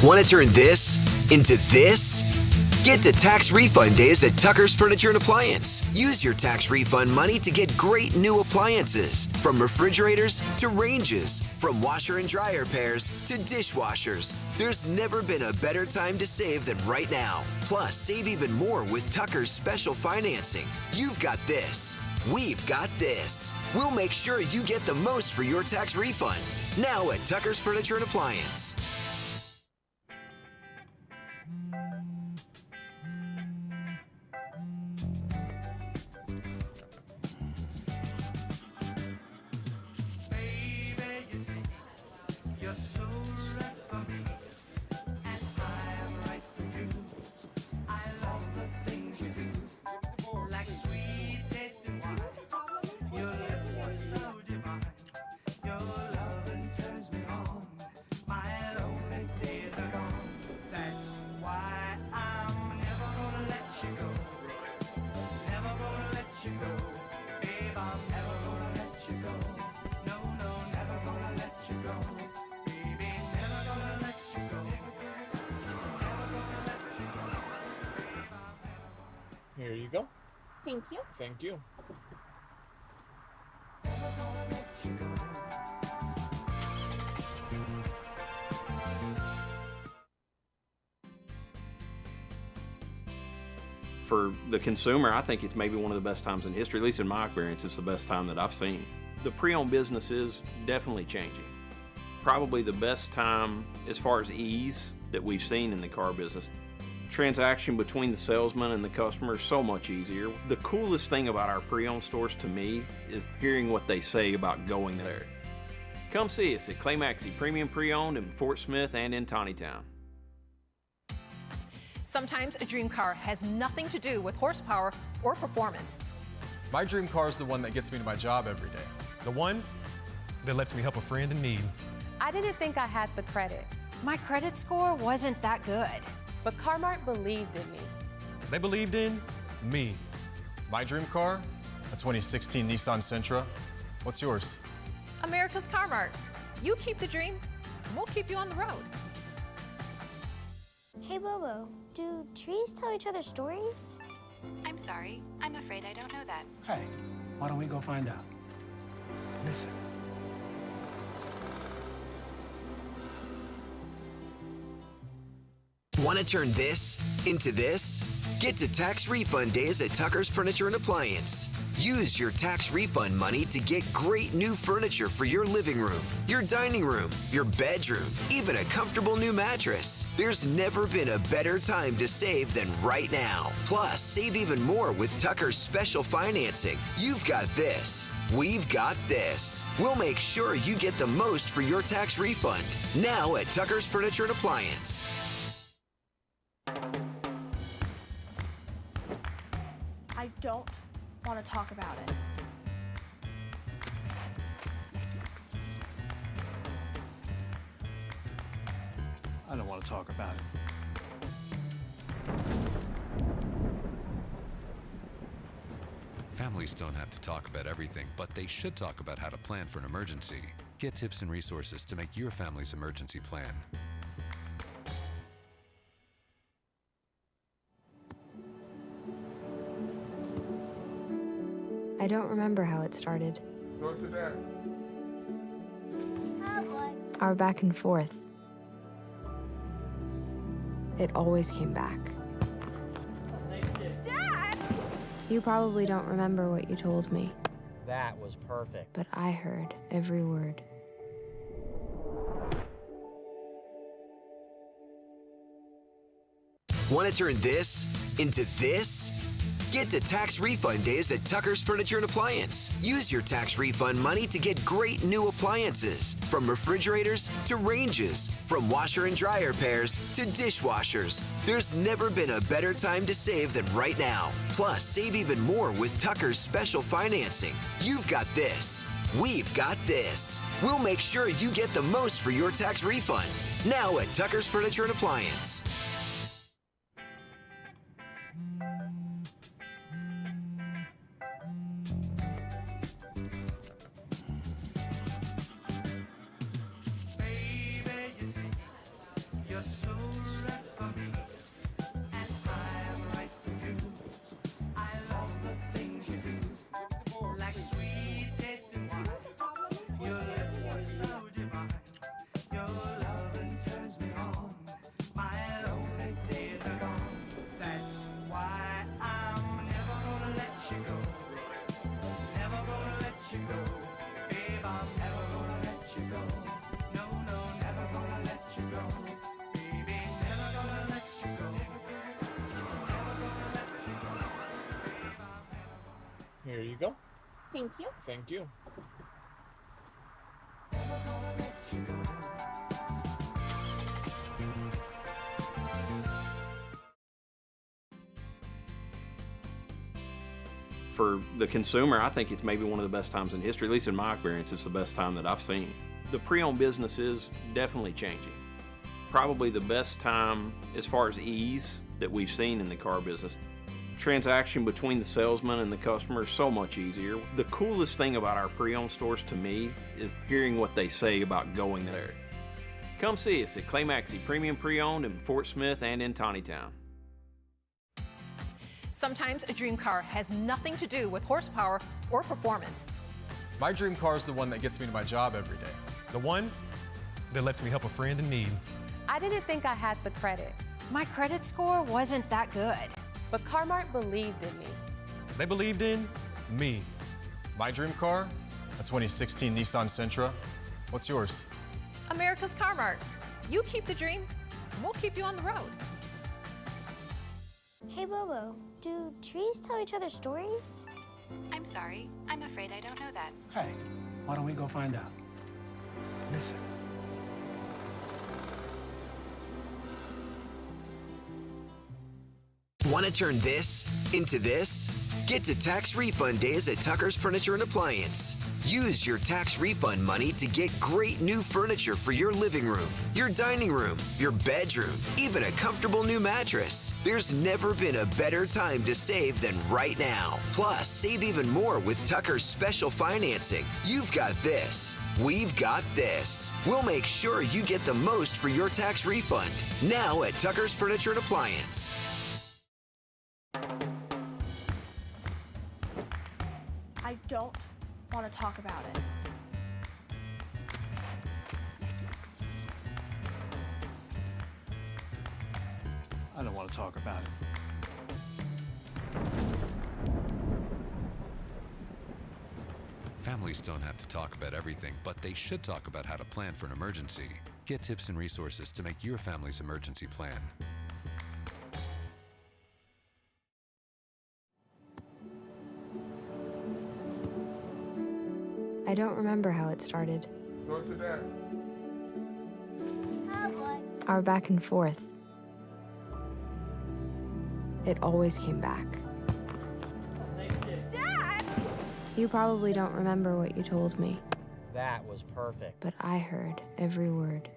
Want to turn this into this? Get to tax refund days at Tucker's Furniture and Appliance. Use your tax refund money to get great new appliances, from refrigerators to ranges, from washer and dryer pairs to dishwashers. There's never been a better time to save than right now. Plus, save even more with Tucker's special financing. You've got this. We've got this. We'll make sure you get the most for your tax refund. Now at Tucker's Furniture and Appliance. Here you go. Thank you. Thank you. For the consumer, I think it's maybe one of the best times in history, at least in my experience, it's the best time that I've seen. The pre-owned business is definitely changing. Probably the best time as far as ease that we've seen in the car business. Transaction between the salesman and the customer is so much easier. The coolest thing about our pre-owned stores to me is hearing what they say about going there. Come see us at Clay Maxey Premium Pre-Owned in Fort Smith and in Tawnytown. Sometimes a dream car has nothing to do with horsepower or performance. My dream car is the one that gets me to my job every day. The one that lets me help a friend in need. I didn't think I had the credit. My credit score wasn't that good. But Car-Mart believed in me. They believed in me. My dream car, a 2016 Nissan Sentra. What's yours? America's Car-Mart. You keep the dream, and we'll keep you on the road. Hey, Bobo, do trees tell each other stories? I'm sorry. I'm afraid I don't know that. Hey, why don't we go find out? Listen. Want to turn this into this? Get to tax refund days at Tucker's Furniture and Appliance. Use your tax refund money to get great new furniture for your living room, your dining room, your bedroom, even a comfortable new mattress. There's never been a better time to save than right now. Plus, save even more with Tucker's special financing. You've got this. We've got this. We'll make sure you get the most for your tax refund. Now at Tucker's Furniture and Appliance. I don't want to talk about it. I don't want to talk about it. Families don't have to talk about everything, but they should talk about how to plan for an emergency. Get tips and resources to make your family's emergency plan. I don't remember how it started. Go to that. Our back and forth. It always came back. Dad! You probably don't remember what you told me, That was perfect. but I heard every word. Want to turn this into this? Get to tax refund days at Tucker's Furniture and Appliance. Use your tax refund money to get great new appliances, from refrigerators to ranges, from washer and dryer pairs to dishwashers. There's never been a better time to save than right now. Plus, save even more with Tucker's special financing. You've got this. We've got this. We'll make sure you get the most for your tax refund. Now at Tucker's Furniture and Appliance. Baby, you see, you're so Thank you. Thank you. For the consumer, I think it's maybe one of the best times in history, at least in my experience, it's the best time that I've seen. The pre-owned business is definitely changing. Probably the best time as far as ease that we've seen in the car business. Transaction between the salesman and the customer is so much easier. The coolest thing about our pre-owned stores to me is hearing what they say about going there. Come see us at Clay Maxey Premium Pre-Owned in Fort Smith and in Tawnytown. Sometimes a dream car has nothing to do with horsepower or performance. My dream car is the one that gets me to my job every day. The one that lets me help a friend in need. I didn't think I had the credit. My credit score wasn't that good. But Car-Mart believed in me. They believed in me. My dream car? A 2016 Nissan Sentra. What's yours? America's Car-Mart. You keep the dream, and we'll keep you on the road. Hey, Bobo, do trees tell each other stories? I'm sorry. I'm afraid I don't know that. Hey, why don't we go find out? Listen. Want to turn this into this? Get to tax refund days at Tucker's Furniture and Appliance. Use your tax refund money to get great new furniture for your living room, your dining room, your bedroom, even a comfortable new mattress. There's never been a better time to save than right now. Plus, save even more with Tucker's special financing. You've got this. We've got this. We'll make sure you get the most for your tax refund. Now at Tucker's Furniture and Appliance. I don't want to talk about it. I don't want to talk about it. Families don't have to talk about everything, but they should talk about how to plan for an emergency. Get tips and resources to make your family's emergency plan. I don't remember how it started. Go to that. Our back and forth. It always came back. Dad! You probably don't remember what you told me, That was perfect. but I heard every word.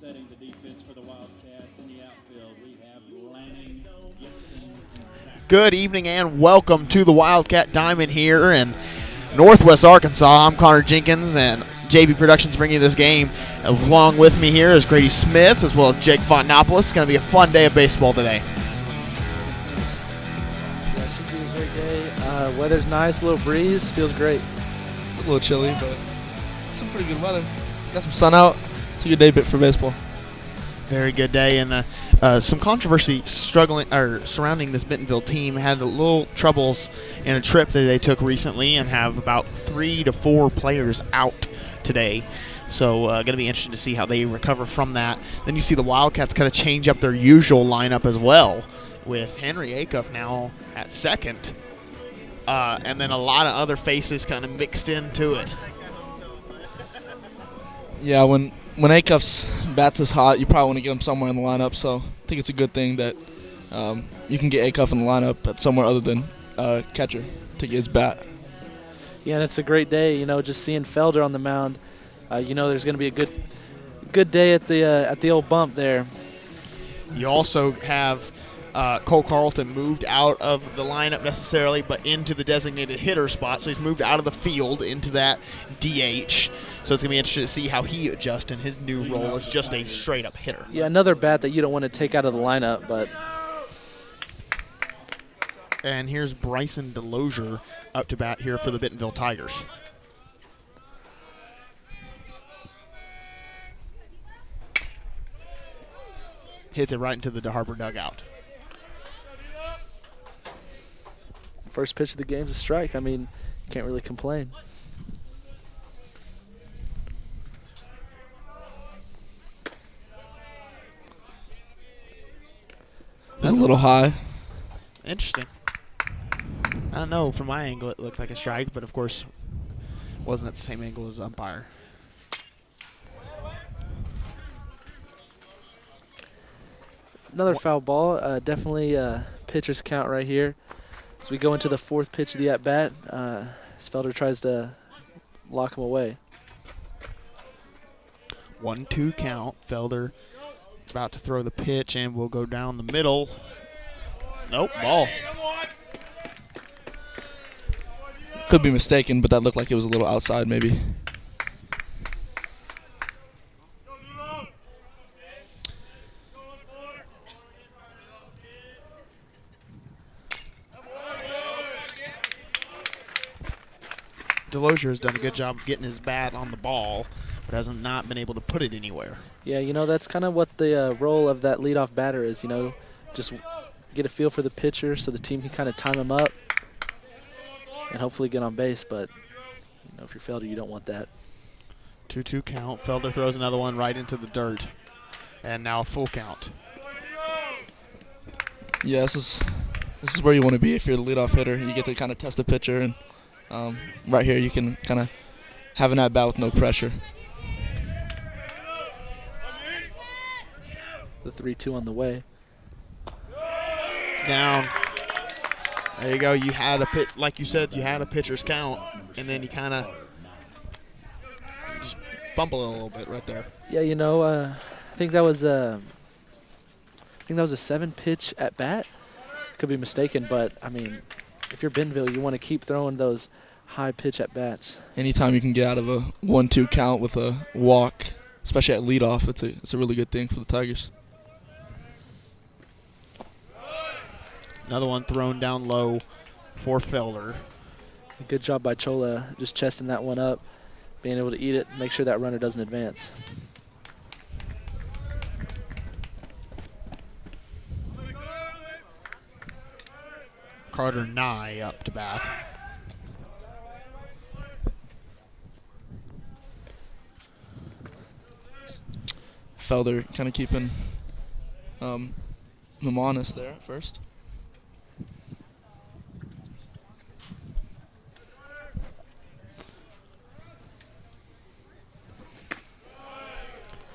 Setting the defense for the Wildcats in the outfield, we have Lanning, Gibson, and Zach. Good evening and welcome to the Wildcat Diamond here in Northwest Arkansas. I'm Connor Jenkins and JB Productions bringing you this game. Along with me here is Grady Smith as well as Jake Fontanopoulos. It's going to be a fun day of baseball today. Yeah, should be a great day. Weather's nice, a little breeze, feels great. It's a little chilly, but it's some pretty good weather. Got some sun out. It's a good day for baseball. Very good day, and some controversy surrounding this Bentonville team. Had a little troubles in a trip that they took recently, and have about 3 to 4 players out today. So going to be interesting to see how they recover from that. Then you see the Wildcats kind of change up their usual lineup as well, with Henry Acuff now at second, and then a lot of other faces kind of mixed into it. Yeah, when Acuff's bats is hot, you probably want to get him somewhere in the lineup. So I think it's a good thing that you can get Acuff in the lineup at somewhere other than catcher to get his bat. Yeah, and it's a great day, just seeing Felder on the mound. There's going to be a good day at the old bump there. You also have Cole Carlton moved out of the lineup necessarily, but into the designated hitter spot. So he's moved out of the field into that DH. So it's going to be interesting to see how he adjusts in his new role as just a straight-up hitter. Yeah, another bat that you don't want to take out of the lineup, but. And here's Bryson DeLozier up to bat here for the Bentonville Tigers. Hits it right into the Har-Ber dugout. First pitch of the game's a strike. I mean, you can't really complain. It was a little high. Interesting. I don't know. From my angle, it looked like a strike, but of course, wasn't at the same angle as the umpire. Another foul ball. Definitely pitcher's count right here. As we go into the 4th pitch of the at-bat, Felder tries to lock him away. 1-2 count. Felder about to throw the pitch and will go down the middle. Nope, ball. Could be mistaken, but that looked like it was a little outside maybe. DeLozier has done a good job of getting his bat on the ball, but has not been able to put it anywhere. Yeah, that's kind of what the role of that leadoff batter is, just get a feel for the pitcher so the team can kind of time him up and hopefully get on base. But, if you're Felder, you don't want that. 2-2 count. Felder throws another one right into the dirt. And now a full count. Yeah, this is where you want to be if you're the leadoff hitter. You get to kind of test the pitcher, and right here you can kind of have an at-bat with no pressure. The 3-2 on the way. Down. There you go. You had a pitch, like you said, you had a pitcher's count, and then you kind of just fumble it a little bit right there. Yeah, I think that was a 7-pitch at bat. Could be mistaken, but I mean, if you're Bentonville, you want to keep throwing those high pitch at bats. Anytime you can get out of a 1-2 count with a walk, especially at leadoff, it's a really good thing for the Tigers. Another one thrown down low for Felder. Good job by Chola, just chesting that one up, being able to eat it, make sure that runner doesn't advance. Carter Nye up to bat. Felder kind of keeping him honest there at first.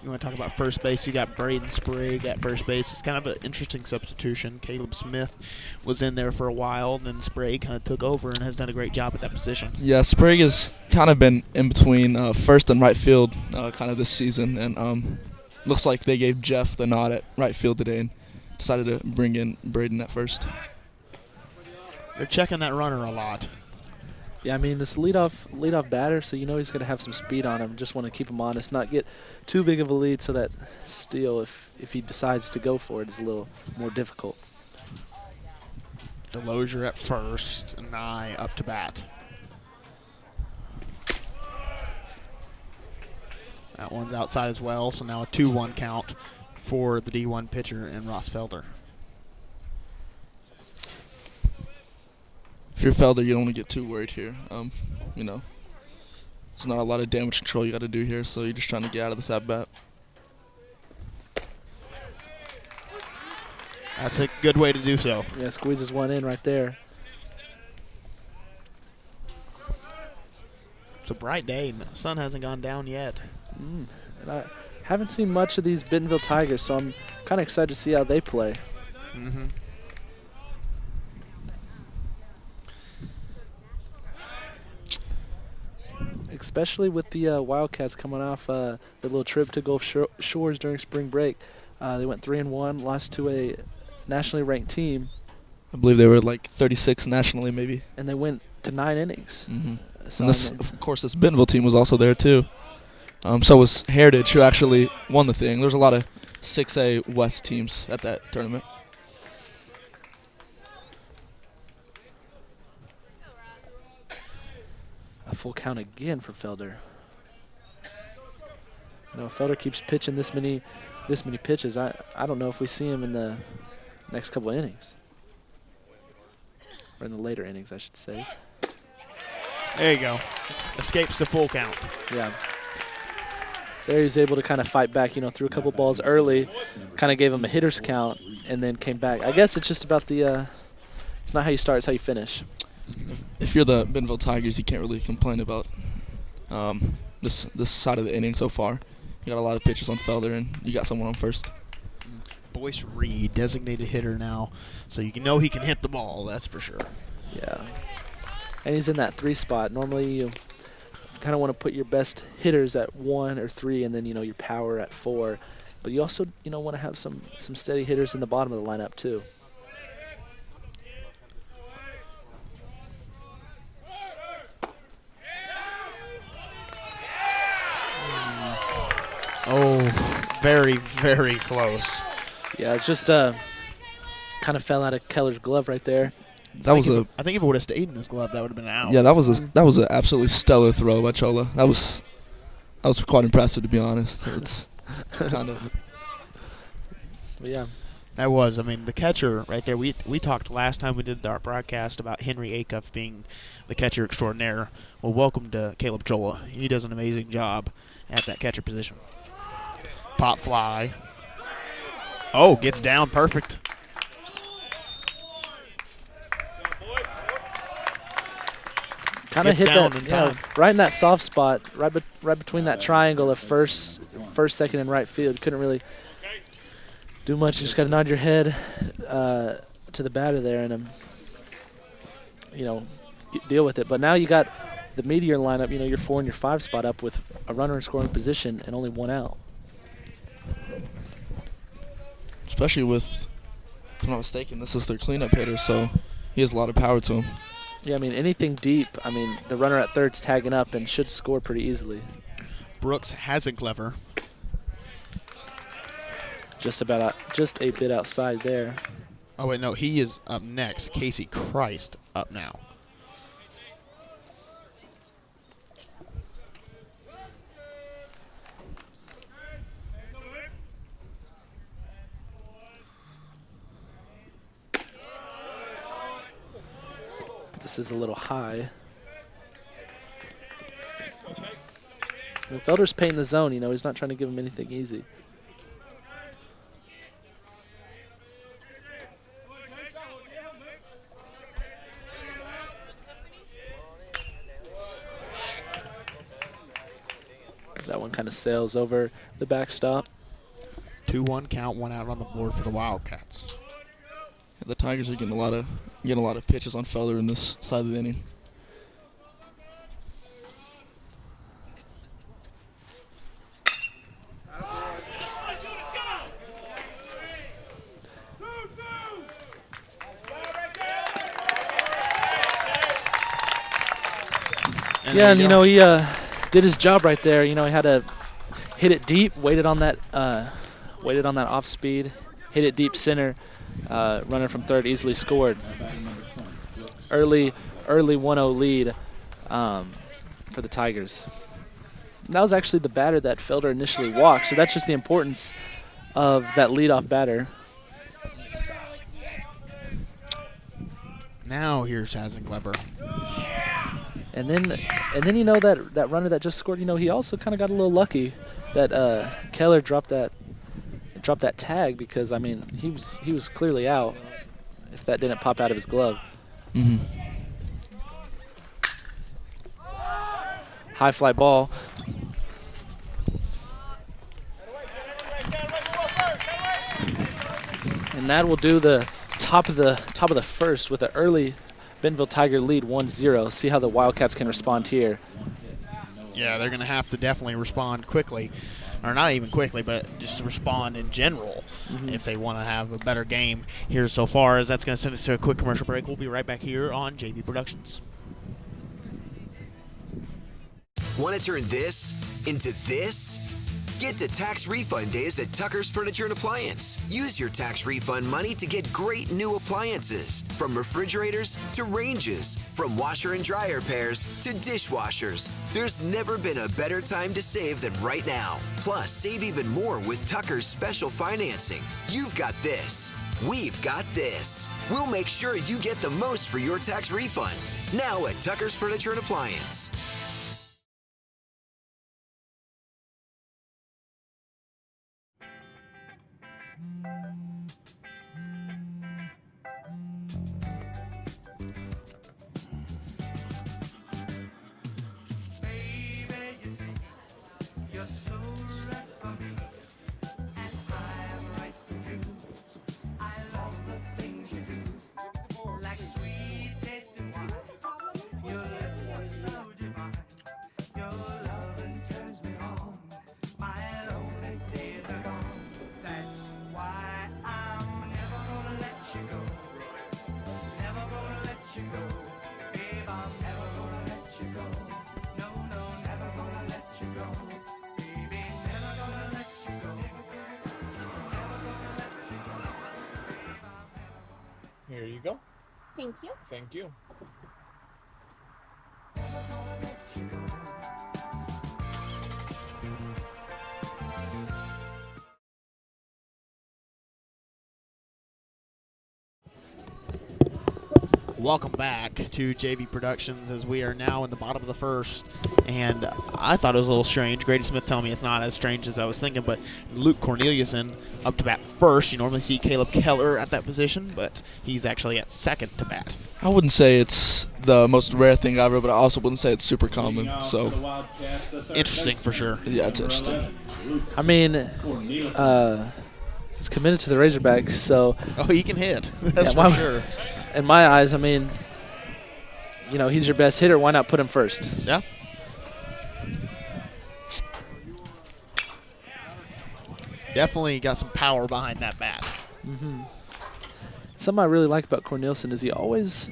You want to talk about first base, you got Braden Sprague at first base. It's kind of an interesting substitution. Caleb Smith was in there for a while, and then Sprague kind of took over and has done a great job at that position. Yeah, Sprague has kind of been in between first and right field kind of this season, and looks like they gave Jeff the nod at right field today and decided to bring in Braden at first. They're checking that runner a lot. Yeah, I mean, this leadoff batter, so he's going to have some speed on him. Just want to keep him honest, not get too big of a lead so that steal, if he decides to go for it, is a little more difficult. DeLozier at first, and Nye up to bat. That one's outside as well, so now a 2-1 count. for the D1 pitcher and Ross Felder. If you're Felder, you don't want to get too worried here. You know, there's not a lot of damage control you got to do here, so you're just trying to get out of this at-bat. That's a good way to do so. Yeah, squeezes one in right there. It's a bright day, and the sun hasn't gone down yet. And I haven't seen much of these Bentonville Tigers, so I'm kind of excited to see how they play. Mm-hmm. Especially with the Wildcats coming off the little trip to Gulf Shores during spring break. They went 3-1, lost to a nationally ranked team. I believe they were like 36 nationally, maybe. And they went to 9 innings. Mm-hmm. So and this, of course, this Bentonville team was also there too. So was Heritage, who actually won the thing. There's a lot of 6A West teams at that tournament. A full count again for Felder. You know, if Felder keeps pitching this many pitches, I don't know if we see him in the next couple of innings. Or in the later innings, I should say. There you go. Escapes the full count. Yeah. There he was able to kind of fight back, you know, threw a couple balls early, kind of gave him a hitter's count, and then came back. I guess it's just about the it's not how you start, it's how you finish. If you're the Bentonville Tigers, you can't really complain about this side of the inning so far. You got a lot of pitches on Felder, and you got someone on first. Boyce Reed, designated hitter now, so you know he can hit the ball, that's for sure. Yeah. And he's in that 3 spot. Normally you kind of want to put your best hitters at 1 or 3, and then, you know, your power at 4. But you also, you know, want to have some steady hitters in the bottom of the lineup too. Oh, very, very close. Yeah, it's just kind of fell out of Keller's glove right there. I think if it would have stayed in his glove, that would have been out. Yeah, that was an absolutely stellar throw by Chola. That was quite impressive, to be honest. It's kind of. But yeah. That was. I mean, the catcher right there. We talked last time we did our broadcast about Henry Acuff being the catcher extraordinaire. Well, welcome to Caleb Chola. He does an amazing job at that catcher position. Pop fly. Oh, gets down perfect. Kind of hit that, right in that soft spot, right between that triangle of first, second, and right field. Couldn't really do much. You just got to nod your head to the batter there and you know, deal with it. But now you got the Meteor lineup. You know, your 4 and your 5 spot up with a runner in scoring position and only 1 out. Especially with, if I'm not mistaken, this is their cleanup hitter, so he has a lot of power to him. Yeah, I mean, anything deep, I mean, the runner at third's tagging up and should score pretty easily. Brooks Hasenclever. Just a bit outside there. Oh, wait, no, he is up next. Casey Christ up now. This is a little high. I mean, Felder's painting the zone, you know, he's not trying to give him anything easy. That one kind of sails over the backstop. 2-1 count, 1 out on the board for the Wildcats. The Tigers are getting a lot of pitches on Felder in this side of the inning. Yeah, and you know, he did his job right there. You know, he had to hit it deep, waited on that off speed, hit it deep center. Runner from third easily scored. Early 1-0 lead for the Tigers. And that was actually the batter that Felder initially walked, so that's just the importance of that leadoff batter. Now here's Hazenkleber. And then you know that runner that just scored, you know, he also kind of got a little lucky that Keller dropped that tag, because I mean he was clearly out if that didn't pop out of his glove. Mm-hmm. High fly ball. And that will do the top of the first with an early Bentonville Tiger lead 1-0. See how the Wildcats can respond here. Yeah, they're going to have to definitely respond quickly. Or not even quickly, but just to respond in general if they want to have a better game here so far. As that's going to send us to a quick commercial break. We'll be right back here on JV Productions. Want to turn this into this? Get to tax refund days at Tucker's Furniture and Appliance. Use your tax refund money to get great new appliances, from refrigerators to ranges, from washer and dryer pairs to dishwashers. There's never been a better time to save than right now. Plus, save even more with Tucker's special financing. You've got this. We've got this. We'll make sure you get the most for your tax refund. Now at Tucker's Furniture and Appliance. Here you go. Thank you. Thank you. Welcome back to JV Productions, as we are now in the bottom of the first. And I thought it was a little strange. Grady Smith telling me it's not as strange as I was thinking, but Luke Corneliuson up to bat first. You normally see Caleb Keller at that position, but he's actually at second to bat. I wouldn't say it's the most rare thing ever, but I also wouldn't say it's super common. So interesting for sure. Yeah, it's interesting. I mean, he's committed to the Razorbacks, so he can hit. That's for sure. In my eyes, I mean, you know, he's your best hitter. Why not put him first? Yeah. Definitely got some power behind that bat. Mm-hmm. Something I really like about Cornelison is he always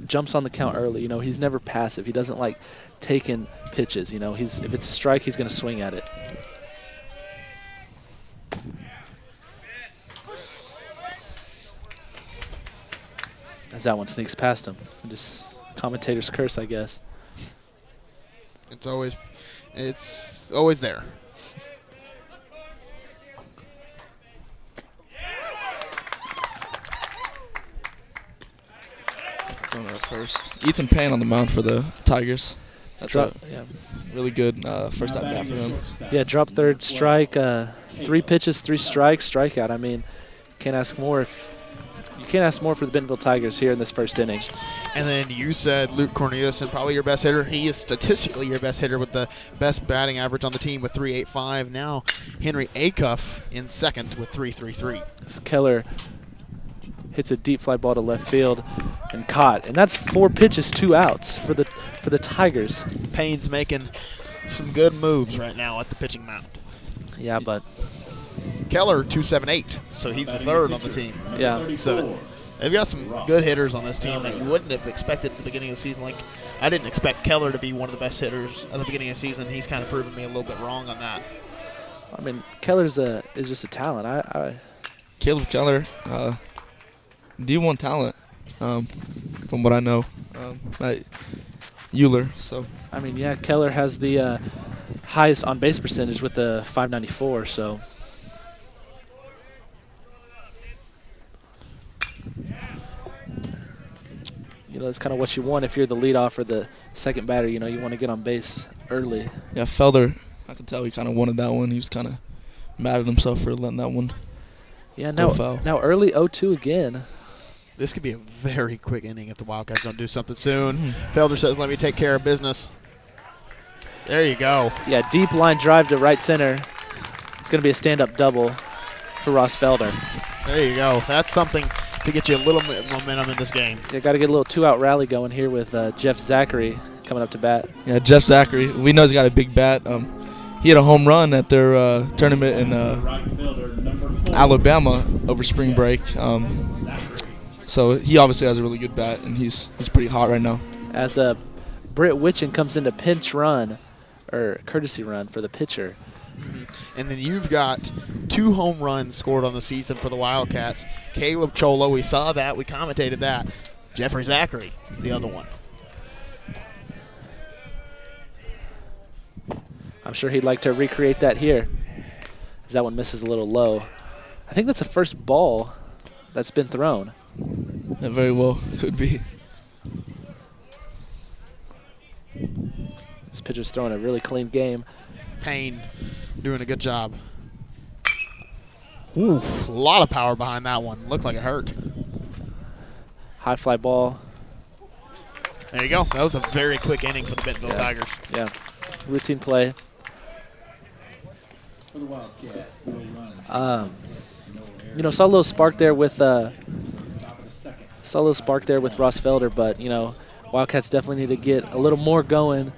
jumps on the count early. You know, he's never passive. He doesn't like taking pitches. You know, if it's a strike, he's going to swing at it. As that one sneaks past him. Just commentator's curse, I guess. It's always there. Going to first. Ethan Payne on the mound for the Tigers. That's a really good first at bat for him. Yeah, drop third, strike, 3 pitches, 3 strikes, strikeout. I mean, can't ask more for the Bentonville Tigers here in this first inning. And then you said Luke Corneliuson, probably your best hitter. He is statistically your best hitter with the best batting average on the team with .385. Now Henry Acuff in second with .333. Keller hits a deep fly ball to left field and caught. And that's 4 pitches, 2 outs for the Tigers. Payne's making some good moves right now at the pitching mound. Yeah, but Keller 278, so he's the third on the team. Yeah. So they've got some good hitters on this team that you wouldn't have expected at the beginning of the season. Like, I didn't expect Keller to be one of the best hitters at the beginning of the season. He's kind of proven me a little bit wrong on that. I mean, Keller's is just a talent. Caleb Keller, D1 talent, from what I know, at Euler. So I mean, yeah, Keller has the highest on base percentage with the .594. So. That's kind of what you want if you're the leadoff or the second batter. You want to get on base early. Yeah, Felder, I could tell he kind of wanted that one. He was kind of mad at himself for letting that one go foul. Now early 0-2 again. This could be a very quick inning if the Wildcats don't do something soon. Felder says, let me take care of business. There you go. Yeah, deep line drive to right center. It's going to be a stand-up double for Ross Felder. There you go. That's something to get you a little momentum in this game. You got to get a little two-out rally going here with Jeff Zachary coming up to bat. Yeah, Jeff Zachary. We know he's got a big bat. He had a home run at their tournament in Alabama over spring break. So he obviously has a really good bat, and he's pretty hot right now. As Britt Witchen comes into pinch run, or courtesy run for the pitcher. And then you've got 2 home runs scored on the season for the Wildcats. Caleb Cholo, we saw that. We commentated that. Jeffrey Zachary, the other one. I'm sure he'd like to recreate that here, as that one misses a little low. I think that's the first ball that's been thrown. That very well could be. This pitcher's throwing a really clean game. Payne doing a good job. Ooh, a lot of power behind that one. Looked like it hurt. High fly ball. There you go. That was a very quick inning for the Bentonville Tigers. Yeah, routine play. For the Wildcats, no run. Saw a little spark there with Ross Felder, but Wildcats definitely need to get a little more going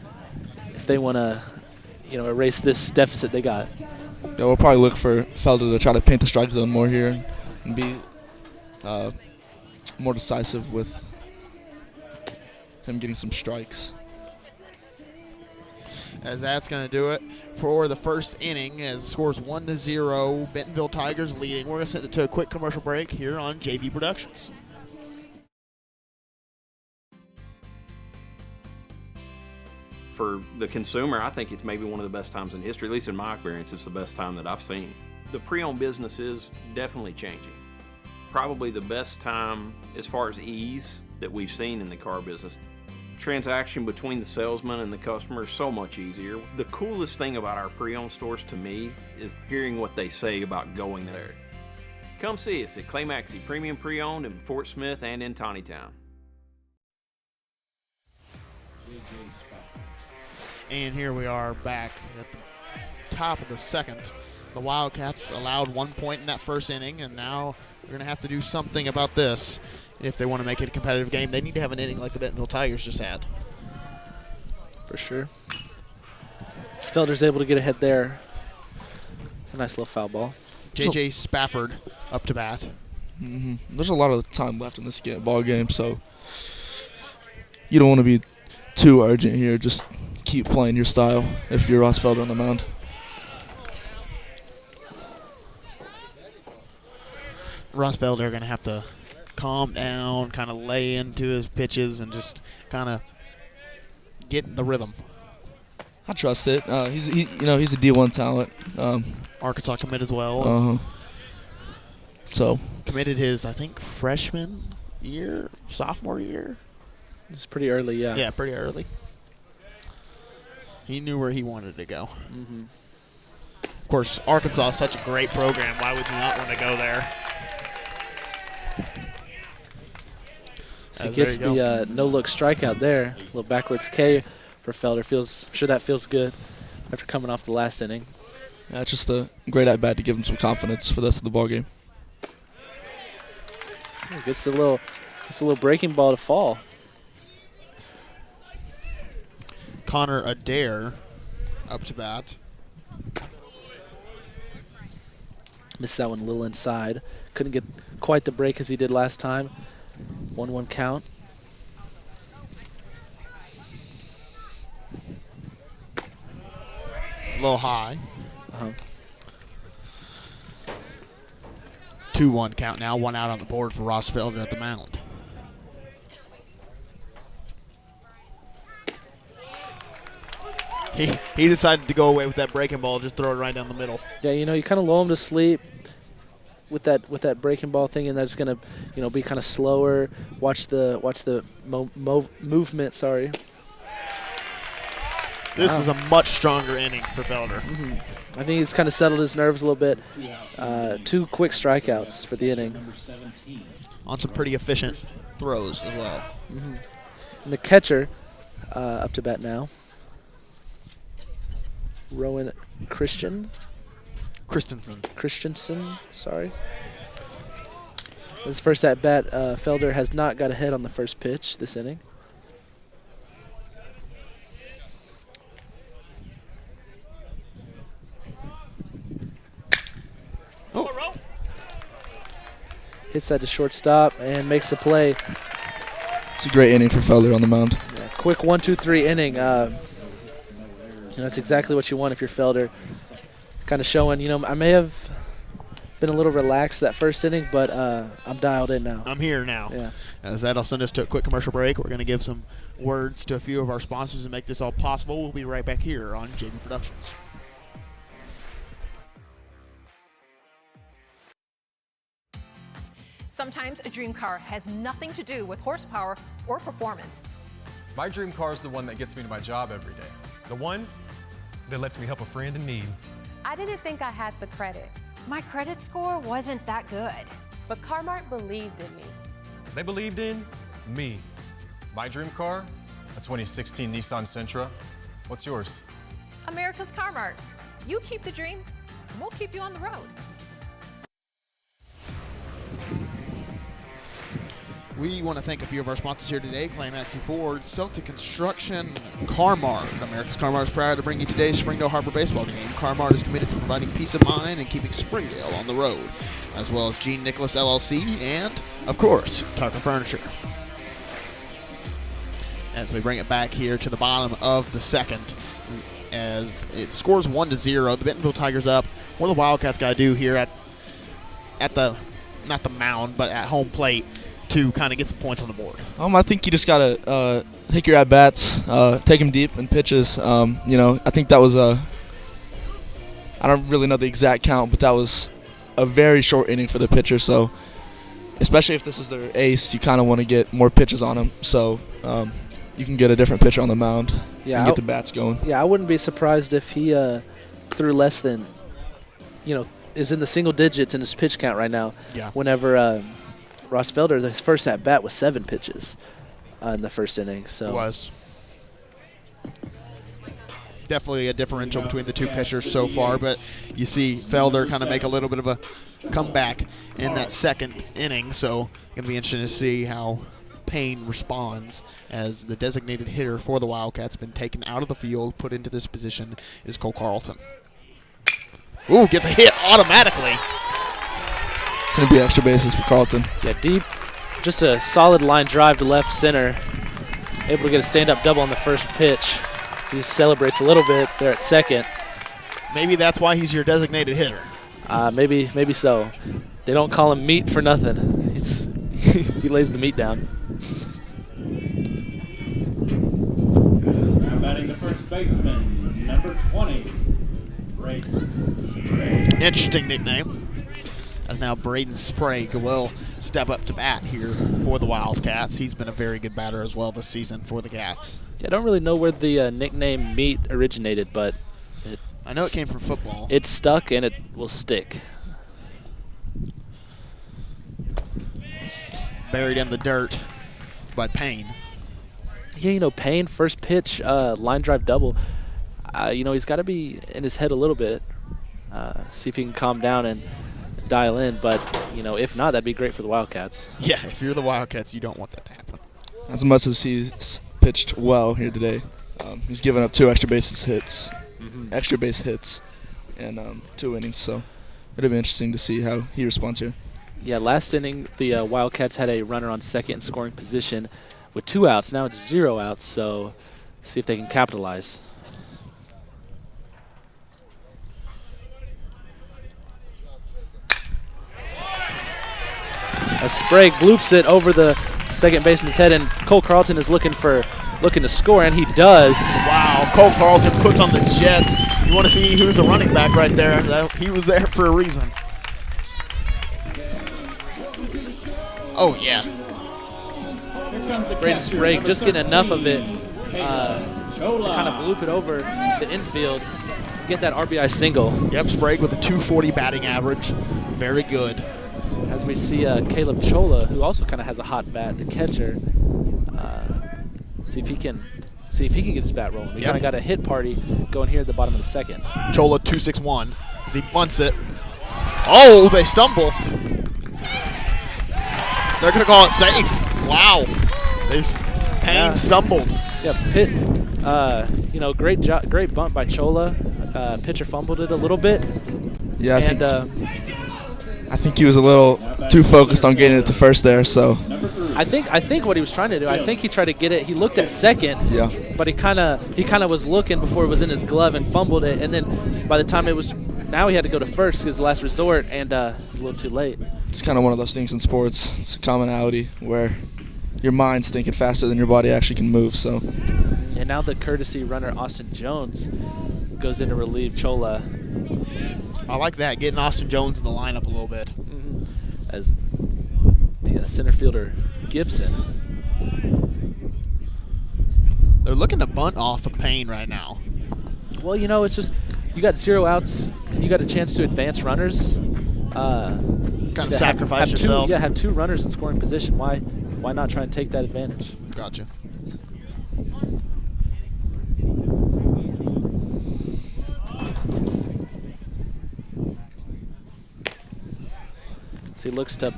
if they want to, erase this deficit they got. Yeah, we'll probably look for Felder to try to paint the strike zone more here and be more decisive with him getting some strikes. As that's going to do it for the first inning, as the score's 1-0, Bentonville Tigers leading. We're going to send it to a quick commercial break here on JV Productions. For the consumer, I think it's maybe one of the best times in history. At least in my experience, it's the best time that I've seen. The pre-owned business is definitely changing. Probably the best time as far as ease that we've seen in the car business. Transaction between the salesman and the customer is so much easier. The coolest thing about our pre-owned stores to me is hearing what they say about going there. Come see us at Clay Maxey Premium Pre-Owned in Fort Smith and in Tawnytown. And here we are back at the top of the second. The Wildcats allowed 1 point in that first inning, and now they're going to have to do something about this if they want to make it a competitive game. They need to have an inning like the Bentonville Tigers just had. For sure. Felder's able to get ahead there. It's a nice little foul ball. J.J. Spafford up to bat. There's a lot of time left in this ball game, so you don't want to be too urgent here. Just keep playing your style if you're Ross Felder on the mound. Ross Felder going to have to calm down, kind of lay into his pitches, and just kind of get in the rhythm. I trust it. He's a D1 talent. Arkansas commit as well. So committed his, I think, freshman year, sophomore year. It's pretty early, yeah. Yeah, pretty early. He knew where he wanted to go. Of course, Arkansas is such a great program. Why would you not want to go there? So he gets the no-look strikeout there. A little backwards K for Felder. I'm sure that feels good after coming off the last inning. Yeah, it's just a great at-bat to give him some confidence for the rest of the ballgame. He gets the little breaking ball to fall. Connor Adair up to bat. Missed that one a little inside. Couldn't get quite the break as he did last time. 1-1 count. A little high. 2-1 count now. 1 out on the board for Ross Felder at the mound. He decided to go away with that breaking ball, just throw it right down the middle. Yeah, you kind of lull him to sleep with that breaking ball thing, and that's gonna be kind of slower. Watch the movement. Sorry. This is a much stronger inning for Felder. I think he's kind of settled his nerves a little bit. 2 quick strikeouts for the inning. On some pretty efficient throws as well. And the catcher up to bat now. Rowan Christensen, sorry. His first at bat, Felder has not got a hit on the first pitch this inning. Hits that to shortstop and makes the play. It's a great inning for Felder on the mound. Yeah, quick 1-2-3 inning. That's exactly what you want if you're Felder. Kind of showing, I may have been a little relaxed that first inning, but I'm dialed in now. I'm here now. Yeah. As that'll send us to a quick commercial break, we're going to give some words to a few of our sponsors and make this all possible. We'll be right back here on JB Productions. Sometimes a dream car has nothing to do with horsepower or performance. My dream car is the one that gets me to my job every day. The one that lets me help a friend in need. I didn't think I had the credit. My credit score wasn't that good, but Car-Mart believed in me. They believed in me. My dream car, a 2016 Nissan Sentra. What's yours? America's Car-Mart. You keep the dream, and we'll keep you on the road. We want to thank a few of our sponsors here today: Clay-Matson Ford, Celtic Construction, Car-Mart. America's Car-Mart is proud to bring you today's Springdale Har-Ber baseball game. Car-Mart is committed to providing peace of mind and keeping Springdale on the road, as well as Gene Nicholas LLC and, of course, Tucker Furniture. As we bring it back here to the bottom of the second, as it scores 1-0, the Bentonville Tigers up. What do the Wildcats got to do here at the, not the mound, but at home plate, to kind of get some points on the board? I think you just got to take your at-bats, take them deep in pitches. I think that was I don't really know the exact count, but that was a very short inning for the pitcher. So especially if this is their ace, you kind of want to get more pitches on him so you can get a different pitcher on the mound and get the bats going. Yeah, I wouldn't be surprised if he threw less than, is in the single digits in his pitch count right now. Yeah. Whenever Ross Felder, his first at bat was 7 pitches in the first inning. So it was definitely a differential between the two pitchers so far, but you see Felder kind of make a little bit of a comeback in that second inning. So going to be interesting to see how Payne responds, as the designated hitter for the Wildcats been taken out of the field. Put into this position is Cole Carlton. Ooh, gets a hit automatically. It's going to be extra bases for Carlton. Yeah, deep. Just a solid line drive to left center. Able to get a stand-up double on the first pitch. He celebrates a little bit there at second. Maybe that's why he's your designated hitter. Maybe so. They don't call him meat for nothing. He lays the meat down. Now batting the first baseman, number 20, Braden Sprague. Interesting nickname. As now Braden Sprague will step up to bat here for the Wildcats. He's been a very good batter as well this season for the Cats. Yeah, I don't really know where the nickname meat originated, but I know it came from football. It stuck and it will stick. Buried in the dirt by Payne. Yeah, Payne, first pitch, line drive double. He's got to be in his head a little bit. See if he can calm down and dial in. But, if not, that'd be great for the Wildcats. Yeah, if you're the Wildcats, you don't want that to happen. As much as he's pitched well here today, he's given up 2 extra base hits, and 2 innings. So it'll be interesting to see how he responds here. Yeah, last inning, the Wildcats had a runner on second in scoring position with 2 outs. Now it's 0 outs, so see if they can capitalize. As Sprague bloops it over the second baseman's head, and Cole Carlton is looking for looking to score, and he does. Wow, Cole Carlton puts on the Jets. You want to see who's a running back right there. He was there for a reason. Oh, yeah. Braden Sprague just getting enough of it to kind of bloop it over the infield, get that RBI single. Yep, Sprague with a 240 batting average. Very good. As we see Caleb Chola, who also kind of has a hot bat, the catcher, see if he can get his bat rolling. We kind of got a hit party going here at the bottom of the second. Chola 2-6-1 as he bunts it. Oh, they stumble. They're going to call it safe. Wow. Payne stumbled. Yeah, great bunt by Chola. Pitcher fumbled it a little bit. Yeah, I think he was a little too focused on getting it to first there. So I think what he was trying to do, I think he tried to get it. He looked at second. Yeah. But he kind of was looking before it was in his glove and fumbled it. And then by the time it was, now he had to go to first because the last resort, and it's a little too late. It's kind of one of those things in sports. It's a commonality where your mind's thinking faster than your body actually can move. So. And now the courtesy runner Austin Jones goes in to relieve Chola. I like that, getting Austin Jones in the lineup a little bit. As the center fielder Gibson. They're looking to bunt off of Payne right now. Well, it's just you got 0 outs and you got a chance to advance runners. Kind of sacrifice yourself. Have 2 runners in scoring position. Why not try and take that advantage? Gotcha. So he looks to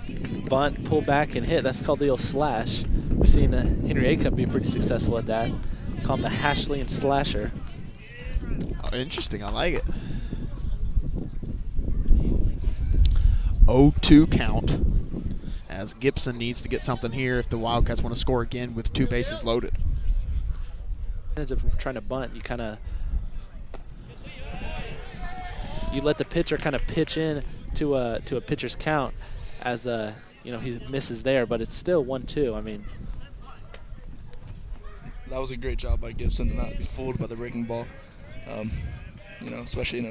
bunt, pull back, and hit. That's called the old slash. We've seen Henry Acuff be pretty successful at that. Call him the Hashleyan slasher. Oh, interesting. I like it. 0-2 count as Gibson needs to get something here if the Wildcats want to score again with 2 bases loaded. Of trying to bunt, you let the pitcher kind of pitch in to a pitcher's count as he misses there, but it's still 1-2. I mean, that was a great job by Gibson to not be fooled by the breaking ball. Especially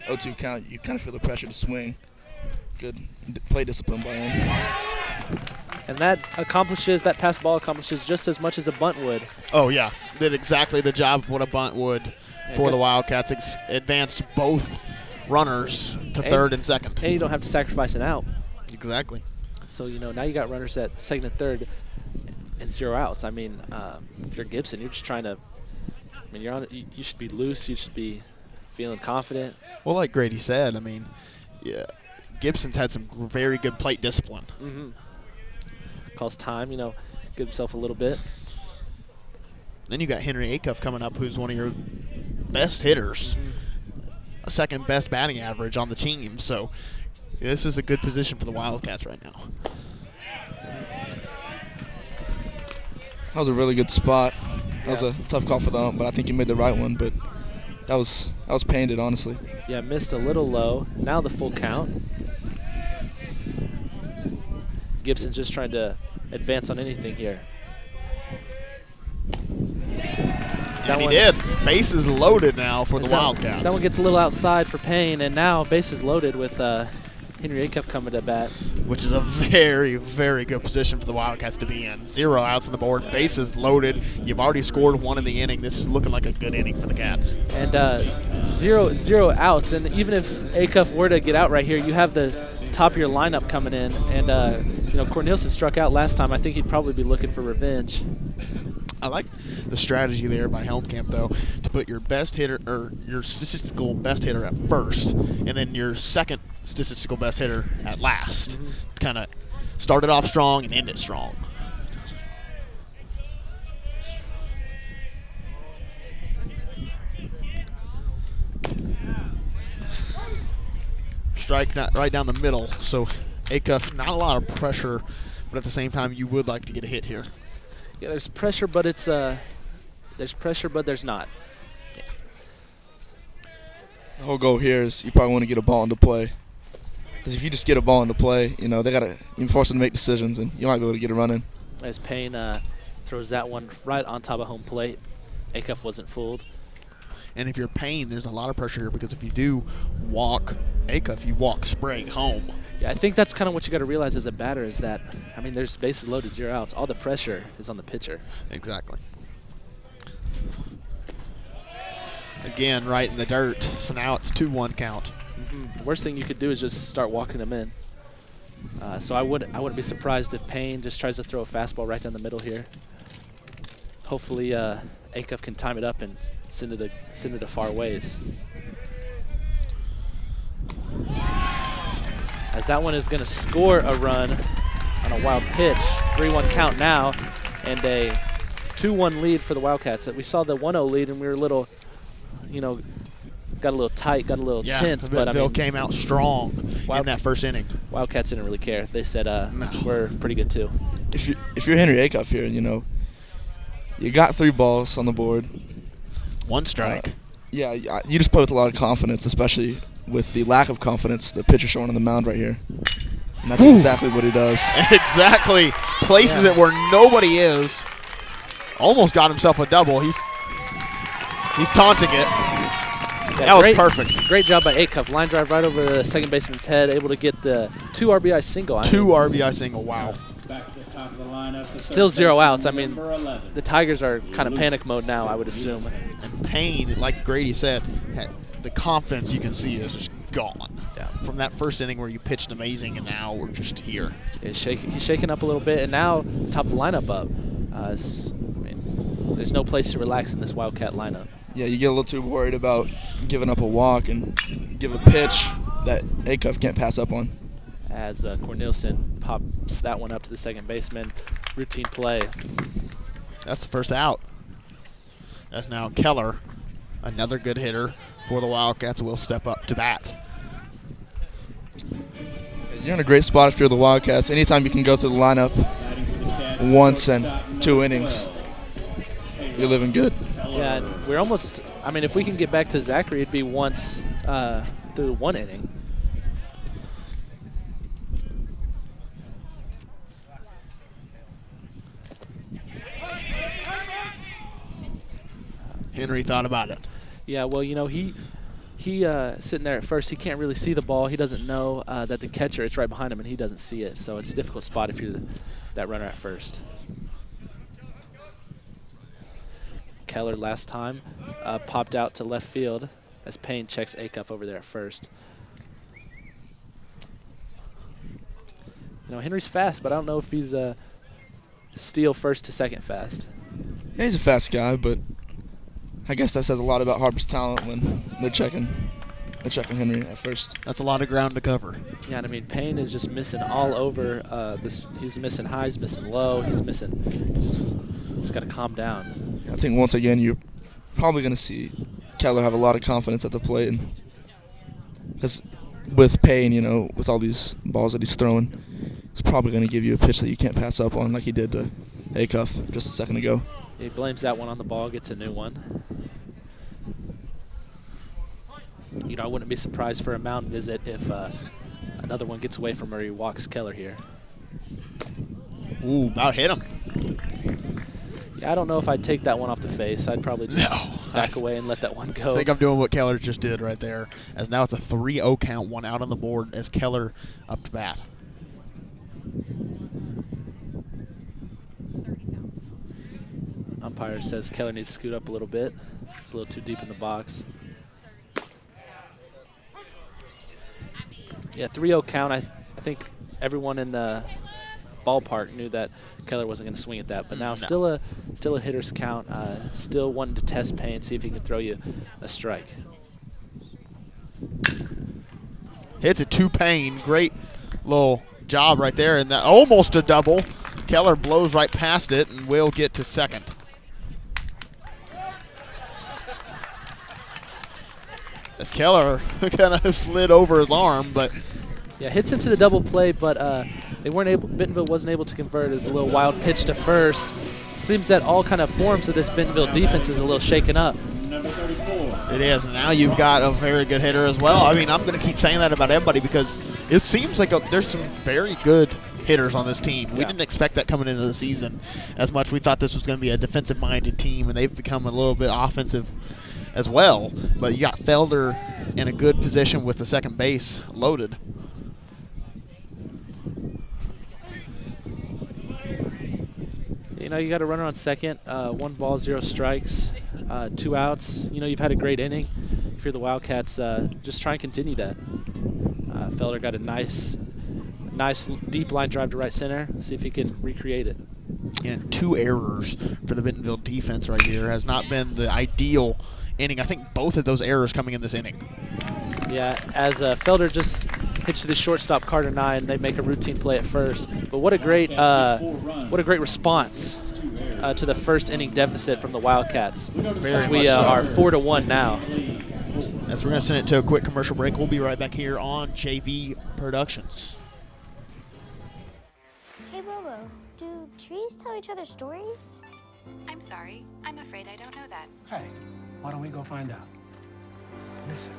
0-2 count, you kind of feel the pressure to swing. Good play discipline by him. And that pass ball accomplishes just as much as a bunt would. Oh, yeah. Did exactly the job of what a bunt would for the Wildcats. Advanced both runners to third and second. And you don't have to sacrifice an out. Exactly. So, now you got runners at second and third and 0 outs. I mean, if you're Gibson, you're just trying to – you're on. You should be loose. You should be feeling confident. Well, like Grady said, Gibson's had some very good plate discipline. Calls time, give himself a little bit. Then you got Henry Acuff coming up, who's one of your best hitters. A second best batting average on the team. So this is a good position for the Wildcats right now. That was a really good spot. That was a tough call for the ump, but I think he made the right one. But that was painted, honestly. Yeah, missed a little low. Now the full count. Gibson just trying to advance on anything here. And he did. Bases loaded now for the Wildcats. That one gets a little outside for Payne, and now bases loaded with Henry Acuff coming to bat. Which is a very, very good position for the Wildcats to be in. 0 outs on the board, bases loaded. You've already scored 1 in the inning. This is looking like a good inning for the Cats. And 0 outs, and even if Acuff were to get out right here, you have the top of your lineup coming in. And, Cornelison struck out last time. I think he'd probably be looking for revenge. I like the strategy there by Helmkamp, though, to put your best hitter or your statistical best hitter at first, and then your second statistical best hitter at last. Kind of start it off strong and end it strong. Strike right down the middle, so Acuff, not a lot of pressure, but at the same time, you would like to get a hit here. Yeah, there's pressure, but there's pressure, but there's not. Yeah. The whole goal here is you probably want to get a ball into play. Because if you just get a ball into play, they got to force them to make decisions, and you might be able to get a run in. As Payne Throws that one right on top of home plate. Acuff wasn't fooled. And if you're Payne, there's a lot of pressure here because if you do walk Acuff, you walk Sprague home. Yeah, I think that's kind of what you got to realize as a batter is that, I mean, there's bases loaded, 0 outs. All the pressure is on the pitcher. Exactly. Again, right in the dirt. So now it's 2-1 count. The worst thing you could do is just start walking them in. So I wouldn't be surprised if Payne just tries to throw a fastball right down the middle here. Hopefully Acuff can time it up and send it a far ways. As that one is going to score a run on a wild pitch. 3-1 count now, and a 2-1 lead for the Wildcats. We saw the 1-0 lead, and we were a little, got a little tight, got a little tense. But Bentonville came out strong in that first inning. Wildcats didn't really care. They said, we're pretty good too. If you're Henry Acuff here, you got 3 balls on the board. 1 strike. Yeah, you just play with a lot of confidence, especially with the lack of confidence the pitcher showing on the mound right here. And that's exactly what he does. Exactly. Places it where nobody is. Almost got himself a double. He's taunting it. That was perfect. Great job by Acuff. Line drive right over the second baseman's head, able to get the 2 RBI single. 2 RBI single, wow. Back to the top of the lineup. Still 0 outs. I mean, the Tigers are kind of panic mode now, I would assume. And Payne, like Grady said, the confidence you can see is just gone. Yeah. From that first inning where you pitched amazing, and now we're just here. He's shaking up a little bit, and now the top of the lineup up. There's no place to relax in this Wildcat lineup. Yeah, you get a little too worried about giving up a walk and give a pitch that Acuff can't pass up on. As Cornelison pops that one up to the second baseman. Routine play. That's the first out. That's now Keller, another good hitter for the Wildcats, will step up to bat. You're in a great spot if you're the Wildcats. Anytime you can go through the lineup once and 2 innings, you're living good. Yeah, and we're almost, if we can get back to Zachary, it'd be once through 1 inning. Henry thought about it. Yeah, well, he sitting there at first, he can't really see the ball. He doesn't know that the catcher is right behind him, and he doesn't see it. So it's a difficult spot if you're that runner at first. Keller last time popped out to left field as Payne checks Acuff over there at first. Henry's fast, but I don't know if he's steal first to second fast. Yeah, he's a fast guy, but I guess that says a lot about Har-Ber's talent when they're checking Henry at first. That's a lot of ground to cover. Yeah, and Payne is just missing all over this. He's missing high, he's missing low, he's missing. Just got to calm down. I think once again you're probably going to see Keller have a lot of confidence at the plate, because with Payne, with all these balls that he's throwing, he's probably going to give you a pitch that you can't pass up on, like he did to Acuff just a second ago. He blames that one on the ball, gets a new one. I wouldn't be surprised for a mound visit if another one gets away from where he walks Keller here. Ooh, about hit him. Yeah, I don't know if I'd take that one off the face. I'd probably just back away and let that one go. I think I'm doing what Keller just did right there, as now it's a 3-0 count, 1 out on the board as Keller up to bat. Umpire says Keller needs to scoot up a little bit. It's a little too deep in the box. Yeah, 3-0 count. I think everyone in the ballpark knew that Keller wasn't going to swing at that, but now still a hitter's count. Still wanting to test Payne, see if he can throw you a strike. Hits it to Payne. Great little job right there, and that almost a double. Keller blows right past it and will get to second. As Keller kind of slid over his arm, but yeah, hits into the double play, but Bentonville wasn't able to convert. As a little wild pitch to first. Seems that all kind of forms of this Bentonville defense is a little shaken up. Number 34. It is. Now you've got a very good hitter as well. I'm going to keep saying that about everybody because it seems like there's some very good hitters on this team. We didn't expect that coming into the season as much. We thought this was going to be a defensive-minded team, and they've become a little bit offensive as well. But you got Felder in a good position with the second base loaded. You know, you got a runner on second, 1 ball, 0 strikes, 2 outs. You know, you've had a great inning. If you're the Wildcats, just try and continue that. Felder got a nice deep line drive to right center. See if he can recreate it. And 2 errors for the Bentonville defense right here. Has not been the ideal inning. I think both of those errors coming in this inning. Yeah, as Felder just hits to the shortstop, Carter 9, they make a routine play at first. But what a great response to the first inning deficit from the Wildcats. As we are 4-1 now. As we're going to send it to a quick commercial break, we'll be right back here on JV Productions. Hey, Bobo, do trees tell each other stories? I'm sorry. I'm afraid I don't know that. Hey, why don't we go find out? Listen.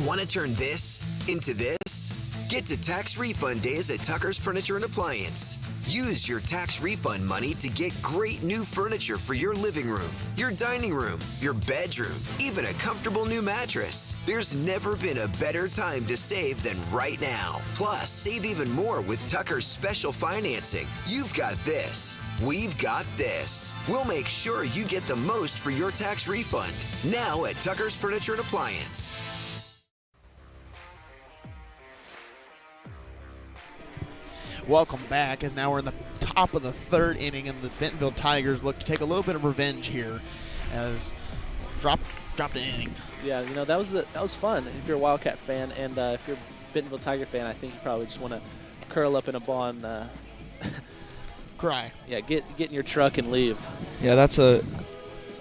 Want to turn this into this? Get to tax refund days at Tucker's Furniture and Appliance. Use your tax refund money to get great new furniture for your living room, your dining room, your bedroom, even a comfortable new mattress. There's never been a better time to save than right now. Plus, save even more with Tucker's special financing. You've got this. We've got this. We'll make sure you get the most for your tax refund. Now at Tucker's Furniture and Appliance. Welcome back, as now we're in the top of the 3rd inning, and the Bentonville Tigers look to take a little bit of revenge here, as dropped an inning. Yeah, you know, that was fun. If you're a Wildcat fan, and if you're a Bentonville Tiger fan, I think you probably just want to curl up in a ball and cry. Yeah, get in your truck and leave. Yeah, that's in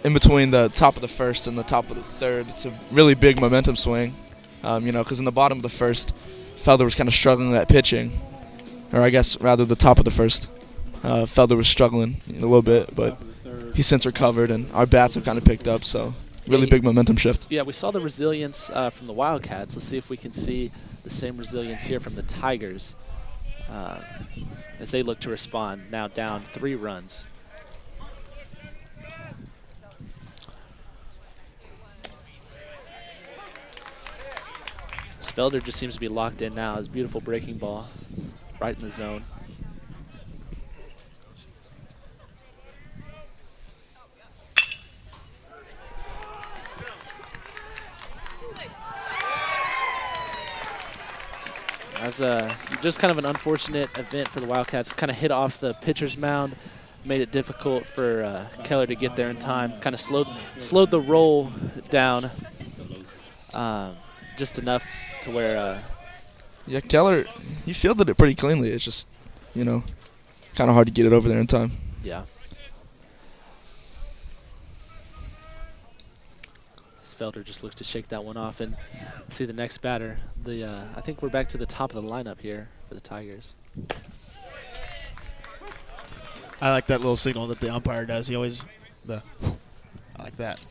between the top of the 1st and the top of the 3rd. It's a really big momentum swing, you know, because in the bottom of the 1st, Felder was kind of struggling at pitching. Or I guess rather the top of the 1st. Felder was struggling a little bit, but he's since recovered, and our bats have kind of picked up, so really big momentum shift. Yeah, we saw the resilience from the Wildcats. Let's see if we can see the same resilience here from the Tigers as they look to respond, now down 3 runs. Felder just seems to be locked in now. His beautiful breaking ball. Right in the zone. As just kind of an unfortunate event for the Wildcats. Kind of hit off the pitcher's mound, made it difficult for Keller to get there in time. Kind of slowed the roll down just enough to where. Yeah, Keller, he fielded it pretty cleanly. It's just, you know, kind of hard to get it over there in time. Yeah. Felder just looks to shake that one off and see the next batter. I think we're back to the top of the lineup here for the Tigers. I like that little signal that the umpire does. He always, I like that.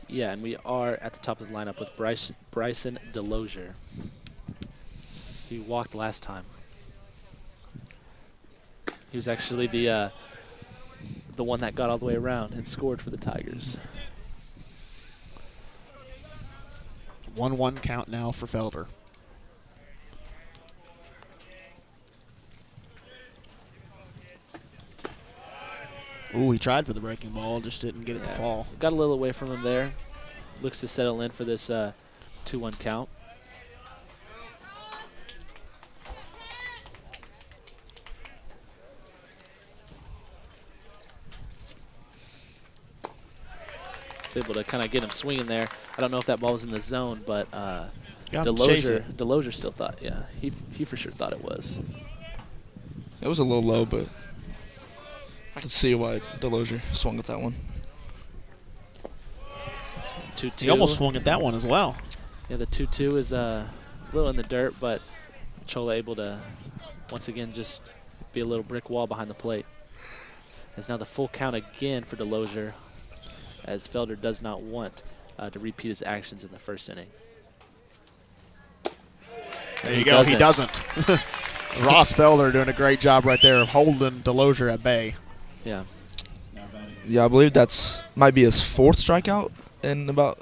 Yeah, and we are at the top of the lineup with Bryson DeLozier. He walked last time. He was actually the one that got all the way around and scored for the Tigers. 1-1 count now for Felder. Ooh, he tried for the breaking ball, just didn't get it to fall. Got a little away from him there. Looks to settle in for this 2-1 count. He's able to kind of get him swinging there. I don't know if that ball was in the zone, but DeLozier still thought, yeah, he for sure thought it was. It was a little low, but I can see why DeLozier swung at that one. 2-2. He almost swung at that one as well. Yeah, the 2-2 is a little in the dirt, but Chola able to once again just be a little brick wall behind the plate. It's now the full count again for DeLozier. as Felder does not want to repeat his actions in the first inning. There you go. He doesn't. Ross Felder doing a great job right there of holding Delosier at bay. Yeah. Yeah, I believe might be his 4th strikeout in about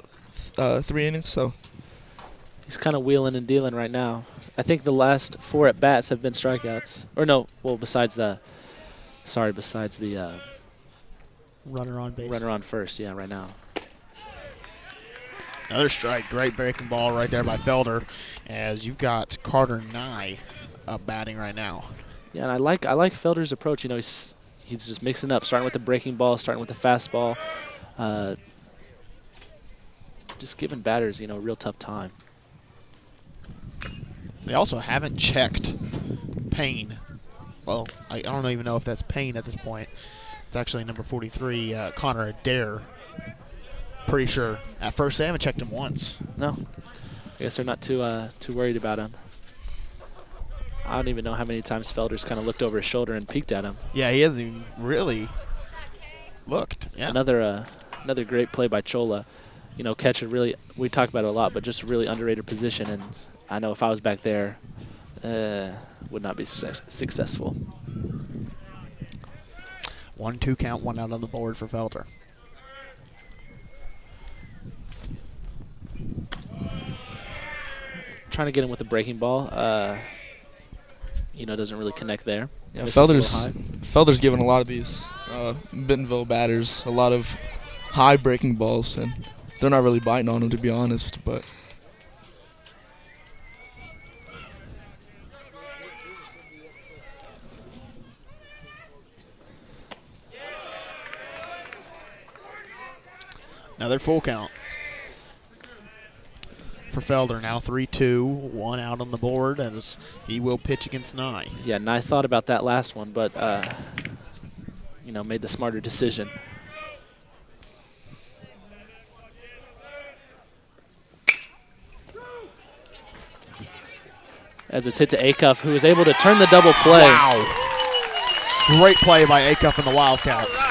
3 innings. So he's kind of wheeling and dealing right now. I think the last 4 at bats have been strikeouts. Or no, well, besides the runner on base. Runner on first, yeah, right now. Another strike. Great breaking ball right there by Felder, as you've got Carter Nye up batting right now. Yeah, and I like Felder's approach. You know, he's just mixing up, starting with the breaking ball, starting with the fastball, just giving batters, a real tough time. They also haven't checked Payne. Well, I don't even know if that's Payne at this point. It's actually number 43, Connor Adair. Pretty sure. At first, they haven't checked him once. No. I guess they're not too worried about him. I don't even know how many times Felder's kind of looked over his shoulder and peeked at him. Yeah, he hasn't even really looked. Yeah. Another great play by Chola. Catcher really, we talk about it a lot, but just a really underrated position. And I know if I was back there, would not be successful. 1-2 count, 1 out on the board for Felder. Trying to get him with a breaking ball. Doesn't really connect there. Yeah, Felder's given a lot of these Bentonville batters a lot of high breaking balls, and they're not really biting on them, to be honest. But another full count for Felder. Now 3-2, 1 out on the board as he will pitch against Nye. Yeah, Nye thought about that last one, but made the smarter decision. As it's hit to Acuff, who is able to turn the double play. Wow. Great play by Acuff and the Wildcats.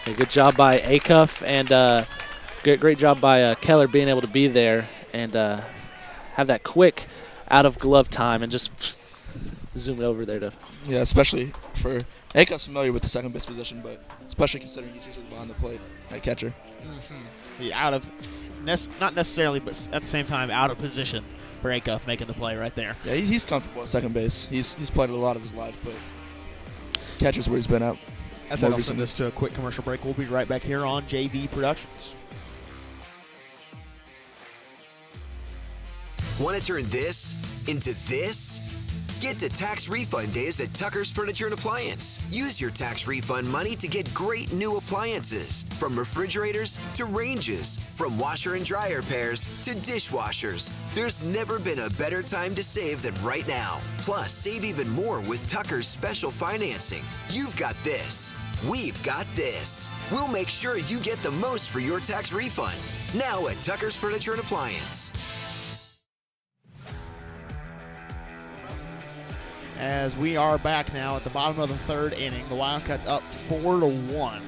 Okay, good job by Acuff, and great job by Keller being able to be there and have that quick out-of-glove time and just zoom it over there to. Yeah, especially for Acuff's familiar with the second base position, but especially considering he's usually behind the plate at catcher. Not necessarily, but at the same time, out of position for Acuff making the play right there. Yeah, he's comfortable at second base. He's played a lot of his life, but catcher's where he's been at. As I'll send this to a quick commercial break. We'll be right back here on JV Productions. Want to turn this into this? Get to tax refund days at Tucker's Furniture and Appliance. Use your tax refund money to get great new appliances, from refrigerators to ranges, from washer and dryer pairs to dishwashers. There's never been a better time to save than right now. Plus, save even more with Tucker's special financing. You've got this. We've got this. We'll make sure you get the most for your tax refund. Now at Tucker's Furniture and Appliance. As we are back now at the bottom of the third inning, the Wildcats up 4-1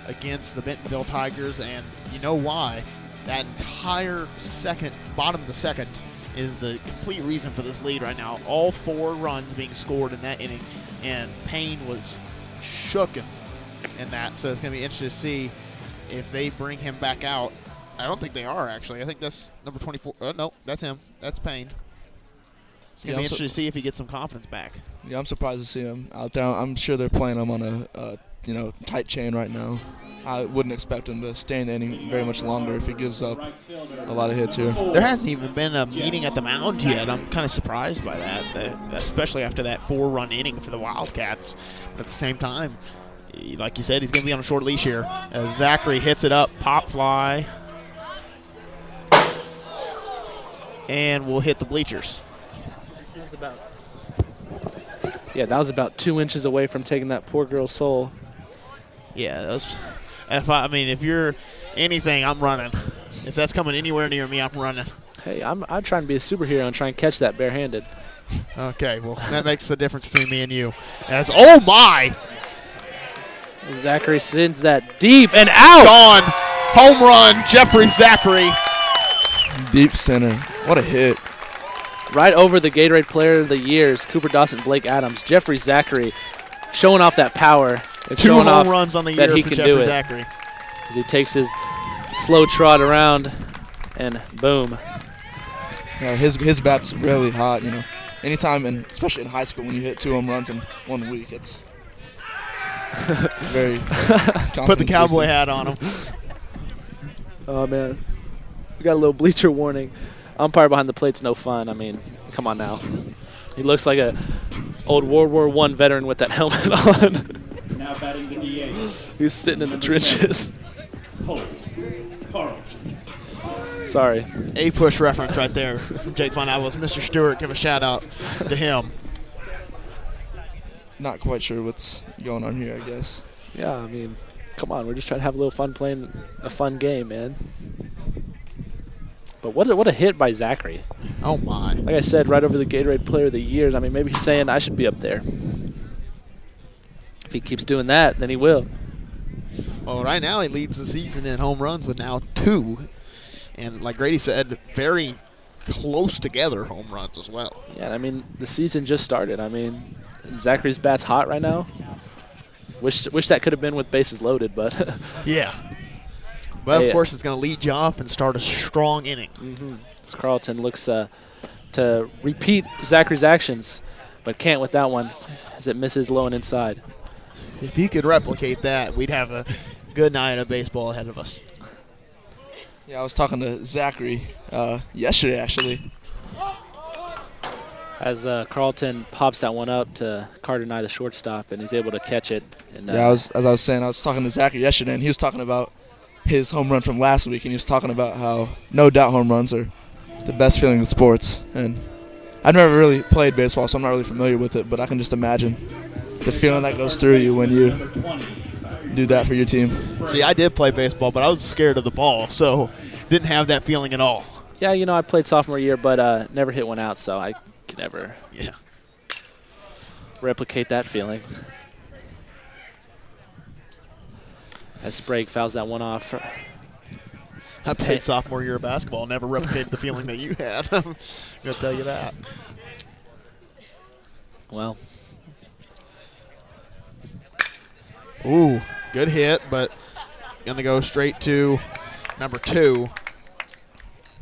against the Bentonville Tigers, and you know why? That entire bottom of the second, is the complete reason for this lead right now. All 4 runs being scored in that inning, and Payne was shooken in that, so it's going to be interesting to see if they bring him back out. I don't think they are, actually. I think that's number 24. No, that's him. That's Payne. It's going to be interesting to see if he gets some confidence back. Yeah, I'm surprised to see him out there. I'm sure they're playing him on a tight chain right now. I wouldn't expect him to stay in the inning very much longer if he gives up a lot of hits here. There hasn't even been a meeting at the mound yet. I'm kind of surprised by that, especially after that 4-run inning for the Wildcats. But at the same time, like you said, he's going to be on a short leash here. As Zachary hits it up, pop fly, and we'll hit the bleachers. That was about 2 inches away from taking that poor girl's soul. Yeah, if you're anything, I'm running. If that's coming anywhere near me, I'm running. Hey, I'm trying to be a superhero and try and catch that barehanded. Okay, well, that makes the difference between me and you. Oh, my! Zachary sends that deep and out. Gone. Home run, Jeffrey Zachary. Deep center. What a hit. Right over the Gatorade Player of the Years, Cooper Dawson, Blake Adams. Jeffrey Zachary showing off that power. And 2 showing home off runs on the that year he for can Jeffrey do it. Zachary. As he takes his slow trot around, and boom. Yeah, his bat's really hot, you know. Anytime, and especially in high school, when you hit 2 home runs in 1 week, it's very Put the cowboy hat on him. Oh, man. We got a little bleacher warning. Umpire behind the plate's no fun. I mean, come on now. He looks like a old World War I veteran with that helmet on. Now batting the DH. He's sitting in the trenches. Carl. Sorry. A-push reference right there. Jake Von Abel's Mr. Stewart. Give a shout out to him. Not quite sure what's going on here, I guess. Yeah, I mean, come on. We're just trying to have a little fun playing a fun game, man. But what a hit by Zachary. Oh, my. Like I said, right over the Gatorade Player of the Years. I mean, maybe he's saying I should be up there. If he keeps doing that, then he will. Well, right now he leads the season in home runs with now 2. And like Grady said, very close together home runs as well. Yeah, I mean, the season just started. I mean, Zachary's bat's hot right now. Wish that could have been with bases loaded, but. Yeah. But, of course, it's going to lead you off and start a strong inning. As Carlton looks to repeat Zachary's actions, but can't with that one as it misses low and inside. If he could replicate that, we'd have a good night of baseball ahead of us. Yeah, I was talking to Zachary yesterday, actually. As Carlton pops that one up to Carter Nye, the shortstop, and he's able to catch it. And, yeah, as I was saying, I was talking to Zachary yesterday, and he was talking about his home run from last week, and he was talking about how no doubt home runs are the best feeling in sports. And I've never really played baseball, so I'm not really familiar with it, but I can just imagine the feeling that goes through you when you do that for your team. See, I did play baseball, but I was scared of the ball, so didn't have that feeling at all. Yeah, you know, I played sophomore year, but never hit one out, so I could never replicate that feeling. As Sprague fouls that one off. I played sophomore year of basketball, never replicated the feeling that you had. I'm going to tell you that. Well. Ooh, good hit, but going to go straight to number 2,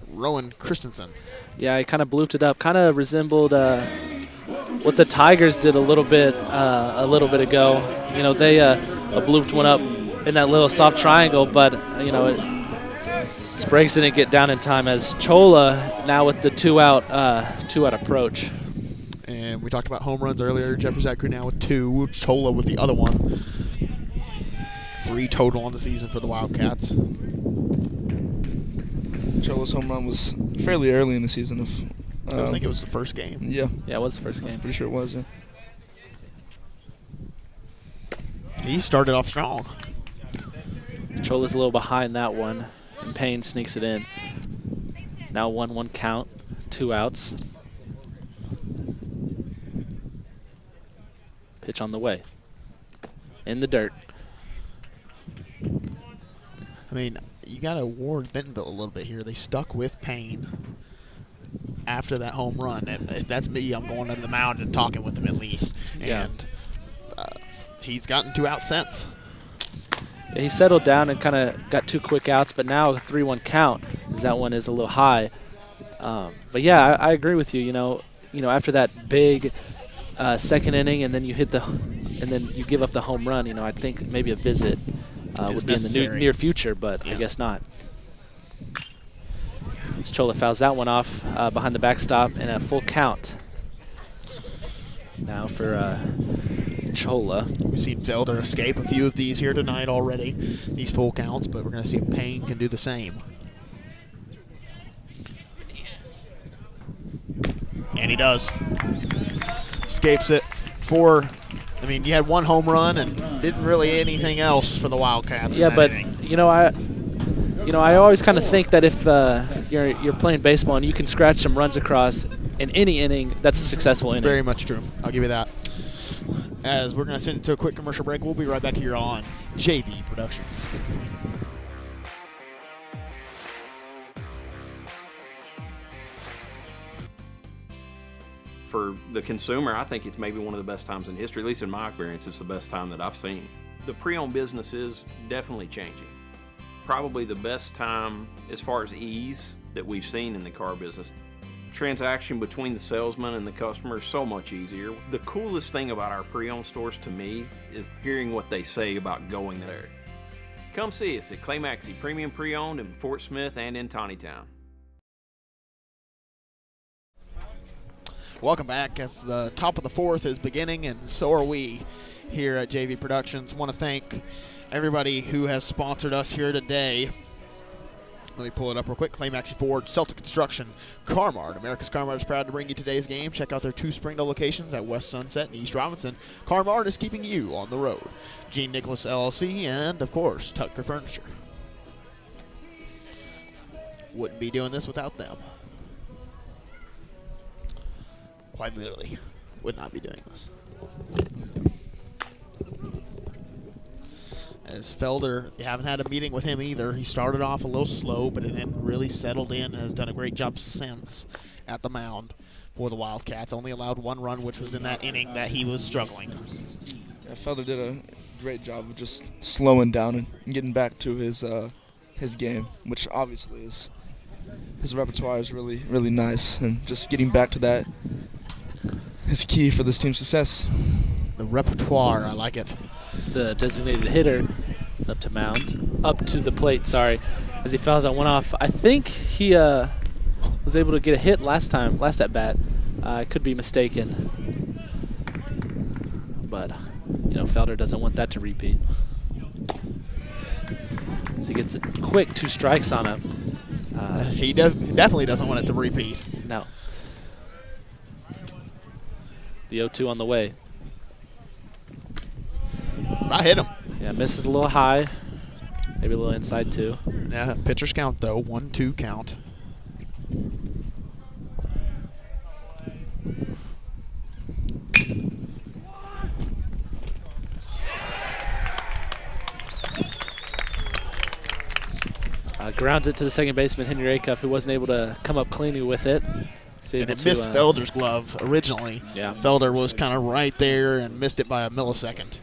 Rowan Christensen. Yeah, he kind of blooped it up. Kind of resembled what the Tigers did a little bit ago. You know, they blooped one up in that little soft triangle, but you know, Sprague didn't get down in time. As Chola now with the two out approach. And we talked about home runs earlier. Jeffrey Zachary now with 2. Chola with the other one. 3 total on the season for the Wildcats. Chola's home run was fairly early in the season. I think it was the first game. Yeah, it was the first game. I'm pretty sure it was. Yeah. He started off strong. Chola's a little behind that one, and Payne sneaks it in. Now 1-1 count, 2 outs. Pitch on the way. In the dirt. I mean, you got to award Bentonville a little bit here. They stuck with Payne after that home run. If that's me, I'm going to the mound and talking with him at least. Yeah. And he's gotten 2 outs since. Yeah, he settled down and kind of got 2 quick outs, but now a 3-1 count, as that one is a little high. But yeah, I agree with you. You know, after that big second inning, and then you you give up the home run. You know, I think maybe a visit would be in the near future, but I guess not. Chola fouls that one off behind the backstop, and a full count. Now for Chola. We've seen Felder escape a few of these here tonight already, these full counts, but we're going to see if Payne can do the same. And he does. Escapes it I mean, you had 1 home run and didn't really anything else for the Wildcats. Yeah, but inning. I always kind of think that if you're playing baseball and you can scratch some runs across in any inning, that's a successful inning. Very much true. I'll give you that. As we're going to send it to a quick commercial break, we'll be right back here on JV Productions. For the consumer, I think it's maybe one of the best times in history. At least in my experience, it's the best time that I've seen. The pre-owned business is definitely changing. Probably the best time as far as ease that we've seen in the car business. Transaction between the salesman and the customer is so much easier. The coolest thing about our pre-owned stores to me is hearing what they say about going there. Come see us at Clay Maxey Premium Pre-Owned in Fort Smith and in Tawnytown. Welcome back as the top of the fourth is beginning, and so are we here at JV Productions. Want to thank everybody who has sponsored us here today. Let me pull it up real quick. Clay Maxey Ford, Celtic Construction, Car-Mart. America's Car-Mart is proud to bring you today's game. Check out their 2 Springdale locations at West Sunset and East Robinson. Car-Mart is keeping you on the road. Gene Nicholas LLC, and, of course, Tucker Furniture. Wouldn't be doing this without them. Quite literally, would not be doing this. As Felder, you haven't had a meeting with him either. He started off a little slow, but then really settled in and has done a great job since at the mound for the Wildcats. Only allowed 1 run, which was in that inning that he was struggling. Yeah, Felder did a great job of just slowing down and getting back to his game, which obviously is his repertoire is really, really nice, and just getting back to that is key for this team's success. The repertoire, I like it. It's the designated hitter. It's up to mound. Up to the plate, sorry. As he fouls that one off. I think he was able to get a hit last at bat. I could be mistaken. But, Felder doesn't want that to repeat. As he gets a quick 2 strikes on him. He definitely doesn't want it to repeat. No. The 0-2 on the way. I hit him. Yeah, misses a little high. Maybe a little inside, too. Yeah, pitcher's count, though. 1-2 count. Grounds it to the second baseman, Henry Acuff, who wasn't able to come up cleanly with it. And it missed Felder's glove originally. Yeah. Felder was kind of right there and missed it by a millisecond.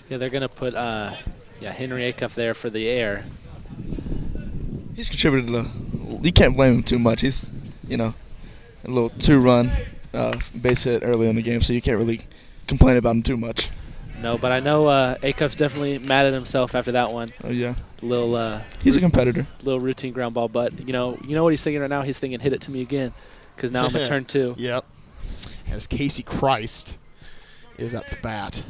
Yeah, they're going to put Henry Acuff there for the air. He's contributed you can't blame him too much. He's, a little 2-run base hit early in the game, so you can't really complain about him too much. No, but I know Acuff's definitely mad at himself after that one. Oh, yeah. He's a competitor. Little routine ground ball, but you know what he's thinking right now? He's thinking, hit it to me again, because now I'm at turn 2. Yep. As Casey Christ is up to bat.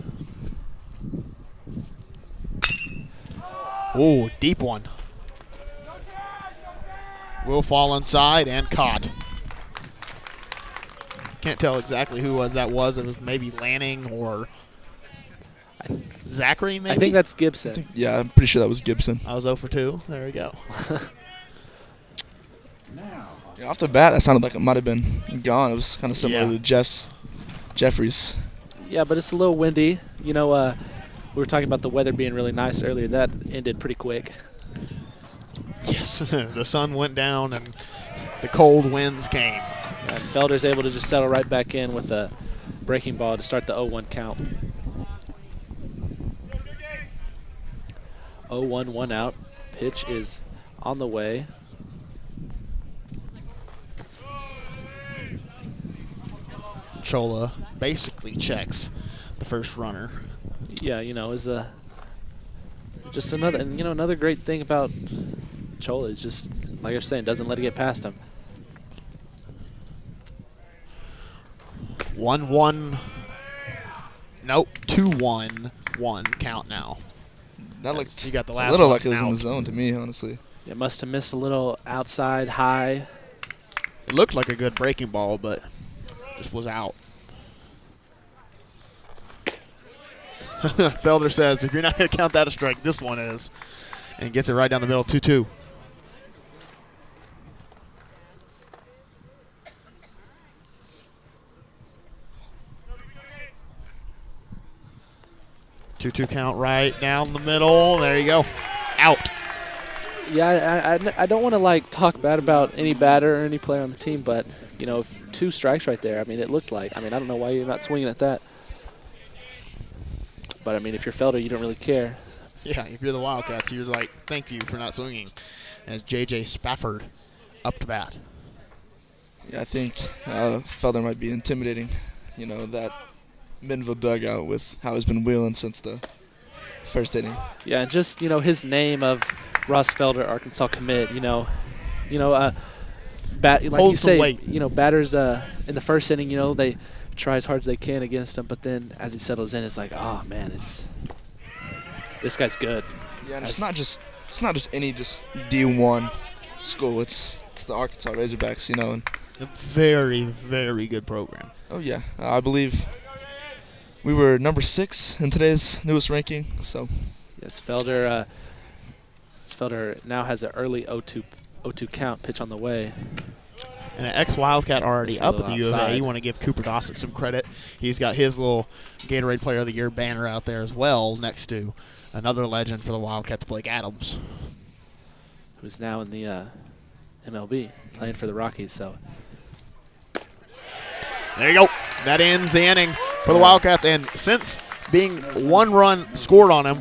Oh, deep one. Will fall inside and caught. Can't tell exactly who that was. It was maybe Lanning or Zachary, maybe? I think that's Gibson. Yeah, I'm pretty sure that was Gibson. I was 0 for 2. There we go. Yeah, off the bat, that sounded like it might have been gone. It was kind of similar to Jeffrey's. Yeah, but it's a little windy. We were talking about the weather being really nice earlier. That ended pretty quick. Yes, the sun went down and the cold winds came. And Felder's able to just settle right back in with a breaking ball to start the 0-1 count. 0-1, 1 out. Pitch is on the way. Chola basically checks the first runner. Yeah, is just another great thing about Chola is just, like I was saying, doesn't let it get past him. 1-1. Nope, 2-1, 1 count now. That looks you got the last a little like it out. was in the zone to me, honestly. It must have missed a little outside high. It looked like a good breaking ball, but just was out. Felder says, if you're not going to count that a strike, this one is. And gets it right down the middle, 2-2. Two count right down the middle. There you go. Out. Yeah, I don't want to like talk bad about any batter or any player on the team, but you know, 2 strikes right there. I mean, it looked like. I mean, I don't know why you're not swinging at that. But I mean, if you're Felder, you don't really care. Yeah, if you're the Wildcats, you're like, thank you for not swinging. As J.J. Spafford up to bat. Yeah, I think Felder might be intimidating, you know, that Bentonville dugout with how he's been wheeling since the first inning. Yeah, and just, you know, his name of Ross Felder, Arkansas commit, bat, like Hold you some say, weight. you know, batters in the first inning, you know, they try as hard as they can against him, but then as he settles in, it's like, oh man, this guy's good. Yeah, and it's not just any D1 school. It's the Arkansas Razorbacks, you know. And a very, very good program. Oh yeah, I believe we were number 6 in today's newest ranking. So yes, Felder now has an early 0-2 count, pitch on the way. And an ex-Wildcat already It's a up at little the U of A. outside. You want to give Cooper Dawson some credit. He's got his little Gatorade Player of the Year banner out there as well, next to another legend for the Wildcats, Blake Adams, who's now in the MLB, playing for the Rockies. So there you go. That ends the inning for the Wildcats. And since being 1 run scored on him,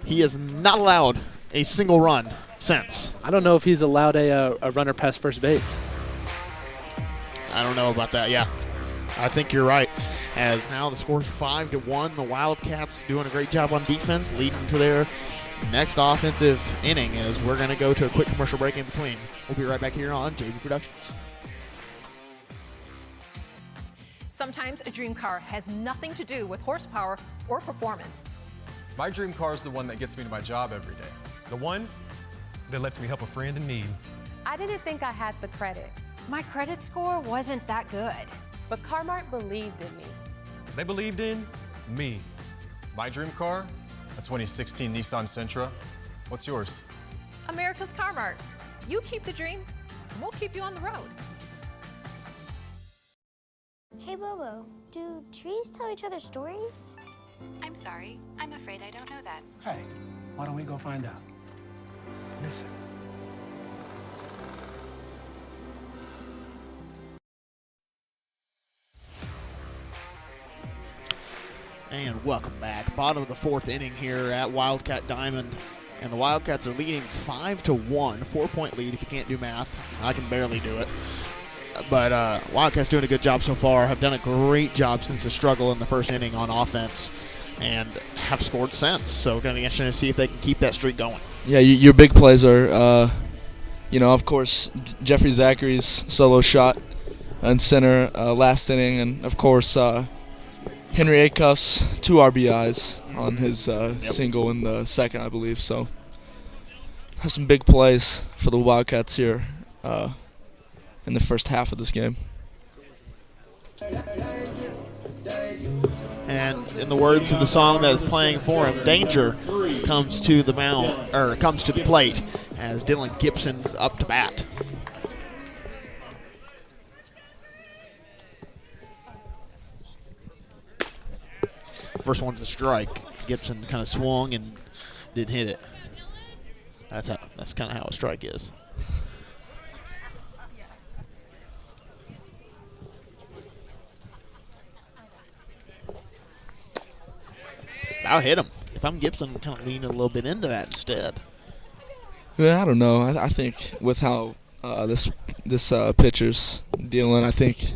he is not allowed a single run since. I don't know if he's allowed a runner past first base. I don't know about that. Yeah, I think you're right. As now the score's 5-1. The Wildcats doing a great job on defense, leading to their next offensive inning. As we're going to go to a quick commercial break in between. We'll be right back here on JV Productions. Sometimes a dream car has nothing to do with horsepower or performance. My dream car is the one that gets me to my job every day. The one that lets me help a friend in need. I didn't think I had the credit. My credit score wasn't that good, but Car-Mart believed in me. They believed in me. My dream car, a 2016 Nissan Sentra. What's yours? America's Car Mart. You keep the dream, and we'll keep you on the road. Hey, Bobo, do trees tell each other stories? I'm sorry. I'm afraid I don't know that. Hey, why don't we go find out? Listen. And welcome back. Bottom of the 4th inning here at Wildcat Diamond. And the Wildcats are leading 5-1. 4-point lead if you can't do math. I can barely do it. But Wildcats doing a good job so far. Have done a great job since the struggle in the first inning on offense. And have scored since. So going to be interesting to see if they can keep that streak going. yeah, your big plays are, of course, Jeffrey Zachary's solo shot in center last inning. And, of course, Henry Acuff's 2 RBIs on his single in the second, I believe. So have some big plays for the Wildcats here in the first half of this game. And in the words of the song that is playing for him, danger comes to the mound, or comes to the plate as Dylan Gibson's up to bat. First one's a strike. Gibson kind of swung and didn't hit it. That's kind of how a strike is. I'll hit him. If I'm Gibson, I'm kind of leaning a little bit into that instead. Yeah, I don't know. I think with how this pitcher's dealing, I think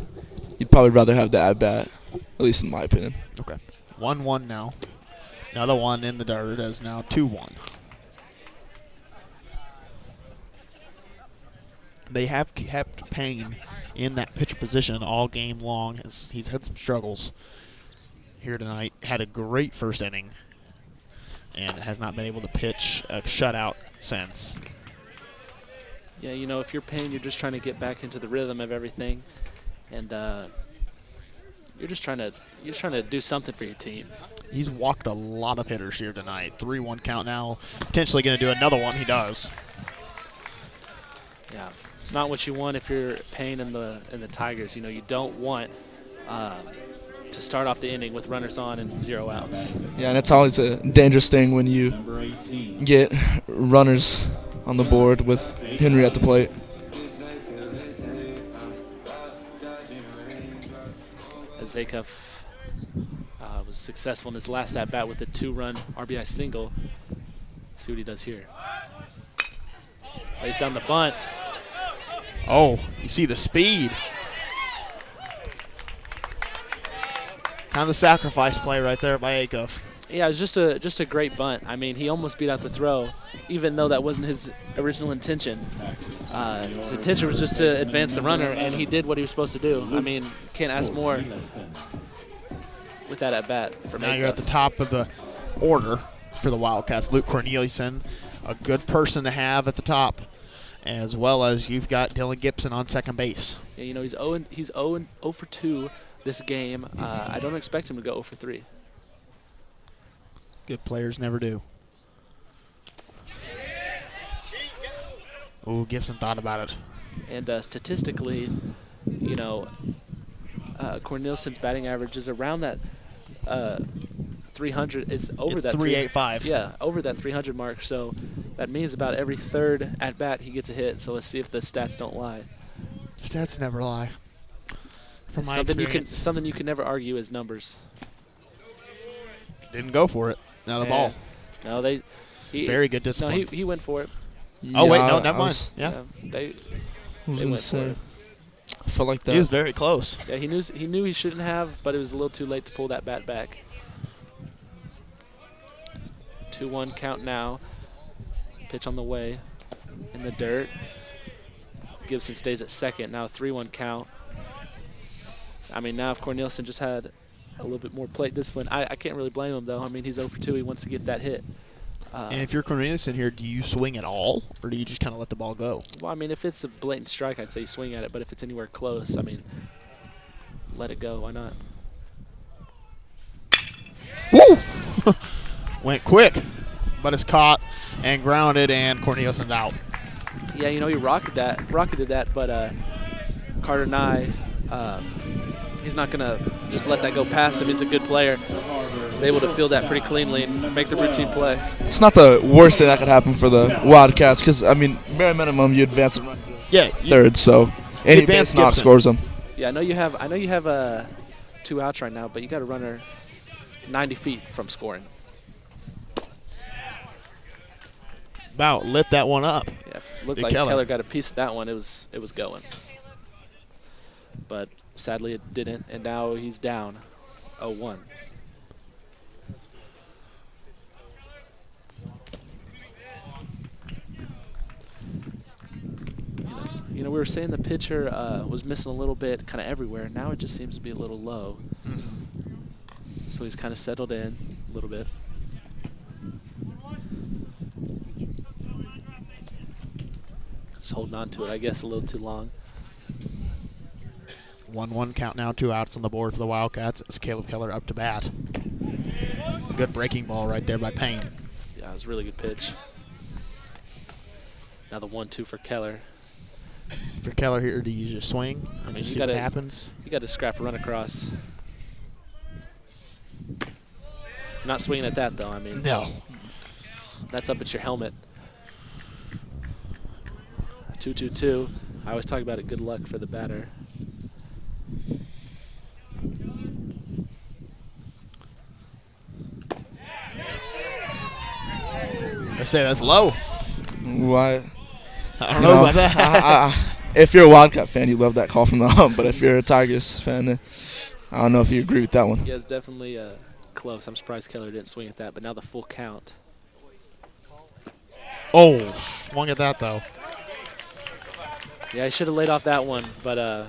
you'd probably rather have the at-bat, at least in my opinion. Okay. 1-1 now. Another one in the dirt as now 2-1. They have kept Payne in that pitcher position all game long. He's had some struggles here tonight. Had a great first inning and has not been able to pitch a shutout since. Yeah, if you're Payne, you're just trying to get back into the rhythm of everything, and you're just trying to do something for your team. He's walked a lot of hitters here tonight. 3-1 count now. Potentially going to do another one. He does. Yeah, it's not what you want if you're Payne in the Tigers. You don't want to start off the inning with runners on and 0 outs. Yeah, and it's always a dangerous thing when you get runners on the board with Henry at the plate. Zakov was successful in his last at-bat with a 2-run RBI single. See what he does here. Lays down the bunt. Oh, you see the speed. Kind of the sacrifice play right there by Acuff. Yeah, it was just a great bunt. I mean, he almost beat out the throw, even though that wasn't his original intention. His intention was just to advance the runner, and he did what he was supposed to do. I mean, can't ask more with that at bat. Now you're at the top of the order for the Wildcats. Luke Corneliuson, a good person to have at the top, as well as you've got Dylan Gibson on second base. Yeah, you know, he's 0 for 2 this game. I don't expect him to go 0 for 3. Good players never do. Oh, Gibson thought about it. And statistically, you know, Corneliuson's batting average is around that 300. It's over that 385. Yeah, over that 300 mark. So that means about every third at bat he gets a hit. So let's see if the stats don't lie. Stats never lie. From my something you can never argue is numbers. Didn't go for it. Now the ball. No, very good discipline. No, he went for it. Oh wait, no, never mind. Yeah, they went for it. I felt like that. He was very close. Yeah, he knew he shouldn't have, but it was a little too late to pull that bat back. 2-1 count now. Pitch on the way in the dirt. Gibson stays at second. Now 3-1 count. I mean, now if Corneliuson just had a little bit more plate discipline, I can't really blame him, though. I mean, he's 0 for 2. He wants to get that hit. And if you're Corneliuson here, do you swing at all, or do you just kind of let the ball go? Well, I mean, if it's a blatant strike, I'd say you swing at it. But if it's anywhere close, I mean, let it go. Why not? Woo! Went quick, but it's caught and grounded, and Corneliuson's out. Yeah, you know, he rocketed that, but Carter Nye, he's not going to just let that go past him. He's a good player. He's able to field that pretty cleanly and make the routine play. It's not the worst thing that could happen for the Wildcats because, I mean, bare minimum, you advance the run third, so any base knock scores them. Yeah, I know you have 2 outs right now, but you got a runner 90 feet from scoring. About lit that one up. Yeah, looked like Keller got a piece of that one. It was going. But sadly it didn't, and now he's down 0-1. You know, we were saying the pitcher was missing a little bit kind of everywhere. Now it just seems to be a little low. So he's kind of settled in a little bit. Just holding on to it, I guess, a little too long. 1-1 count now, 2 outs on the board for the Wildcats. It's Caleb Keller up to bat. Good breaking ball right there by Payne. Yeah, it was a really good pitch. Now the 1-2 for Keller. For Keller here, do you just swing and just see what happens? You got to scrap a run across. Not swinging at that, though. I mean, no. That's up at your helmet. 2-2-2. I always talk about it. Good luck for the batter. I say that's low. Why? I don't know about that. If you're a Wildcat fan, you love that call from the hump. But if you're a Tigers fan, I don't know if you agree with that one. Yeah, it's definitely close. I'm surprised Keller didn't swing at that. But now the full count. Oh, swung at that, though. Yeah, he should have laid off that one, but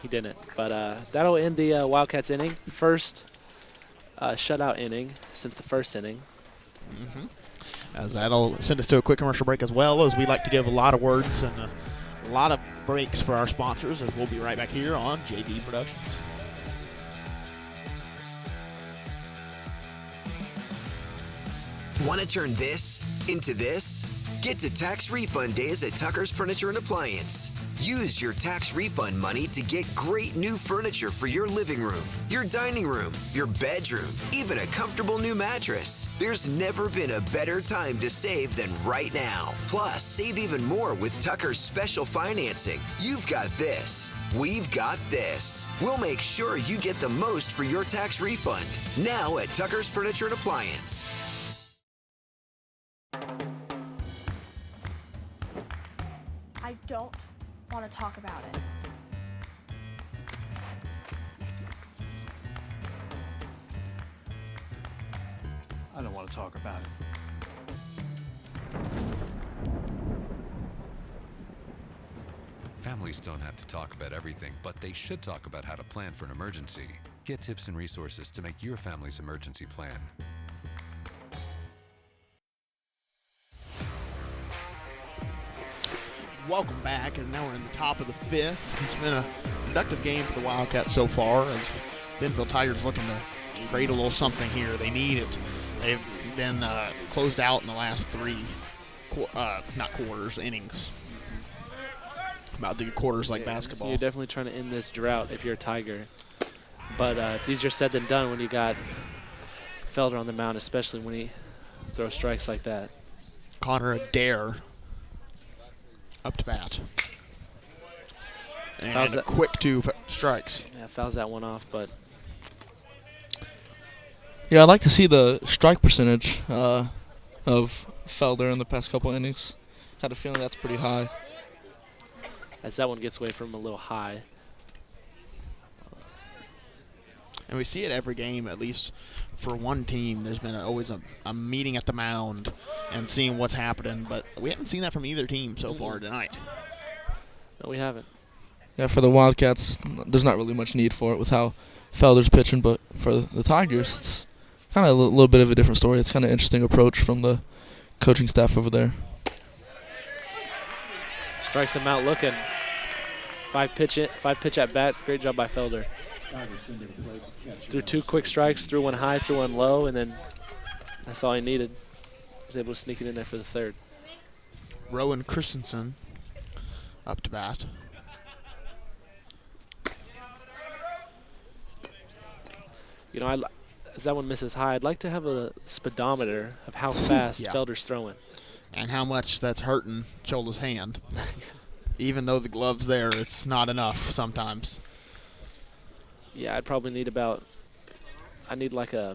he didn't. But that'll end the Wildcats inning. First shutout inning since the first inning. As that'll send us to a quick commercial break, as well as we like to give a lot of words and a lot of breaks for our sponsors, as we'll be right back here on JD Productions. Want to turn this into this? Get to tax refund days at Tucker's Furniture and Appliance. Use your tax refund money to get great new furniture for your living room, your dining room, your bedroom, even a comfortable new mattress. There's never been a better time to save than right now. Plus, save even more with Tucker's special financing. You've got this. We've got this. We'll make sure you get the most for your tax refund. Now at Tucker's Furniture and Appliance. I don't want to talk about it. I don't want to talk about it. Families don't have to talk about everything, but they should talk about how to plan for an emergency. Get tips and resources to make your family's emergency plan. Welcome back, as now we're in the top of the fifth. It's been a productive game for the Wildcats so far, as Bentonville Tigers looking to create a little something here. They need it. They've been closed out in the last three, innings. About to do quarters like basketball. You're definitely trying to end this drought if you're a Tiger. But it's easier said than done when you got Felder on the mound, especially when he throws strikes like that. Connor Adair up to bat. And fouls a quick 2 strikes. Yeah, fouls that one off, but... Yeah, I'd like to see the strike percentage of Felder in the past couple innings. Had a feeling that's pretty high. As that one gets away from him a little high. And we see it every game, at least for one team. There's been always a meeting at the mound and seeing what's happening, but we haven't seen that from either team so far tonight. No, we haven't. Yeah, for the Wildcats, there's not really much need for it with how Felder's pitching, but for the Tigers, it's kind of a little bit of a different story. It's kind of an interesting approach from the coaching staff over there. Strikes him out looking. 5 pitch at bat. Great job by Felder. Threw 2 quick strikes, threw one high, threw one low, and then that's all he needed. He was able to sneak it in there for the third. Rowan Christensen up to bat. You know, as that one misses high, I'd like to have a speedometer of how fast Felder's throwing. And how much that's hurting Chola's hand. Even though the glove's there, it's not enough sometimes. Yeah, I'd probably need I need like I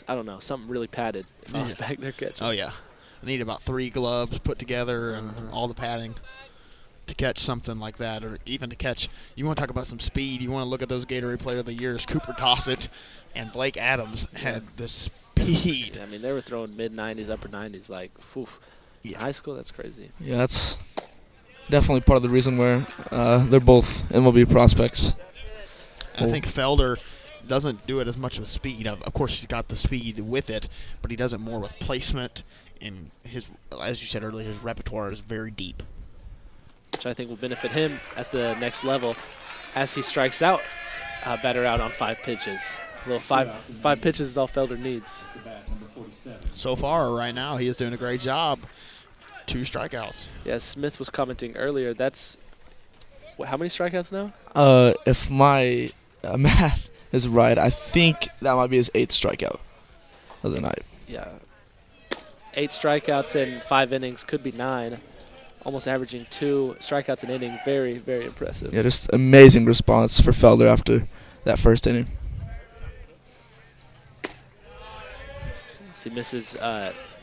don't know, something really padded if I was back there catching. Oh, yeah. I need about 3 gloves put together and all the padding to catch something like that, or even to catch. You want to talk about some speed. You want to look at those Gatorade Player of the Years. Cooper Dossett and Blake Adams had the speed. I mean, they were throwing mid-90s, upper 90s. Like, in high school, that's crazy. Yeah, that's definitely part of the reason where they're both MLB prospects. I think Felder doesn't do it as much with speed. Of course, he's got the speed with it, but he does it more with placement. And his, as you said earlier, his repertoire is very deep, which I think will benefit him at the next level as he strikes out batter out on 5 pitches. A little five pitches is all Felder needs. So far, right now, he is doing a great job. 2 strikeouts. Yeah, Smith was commenting earlier. That's how many strikeouts now? If my math is right, I think that might be his 8th strikeout of the night. Yeah, 8 strikeouts in 5 innings, could be 9. Almost averaging 2 strikeouts an inning. Very, very impressive. Yeah, just amazing response for Felder after that first inning. So he misses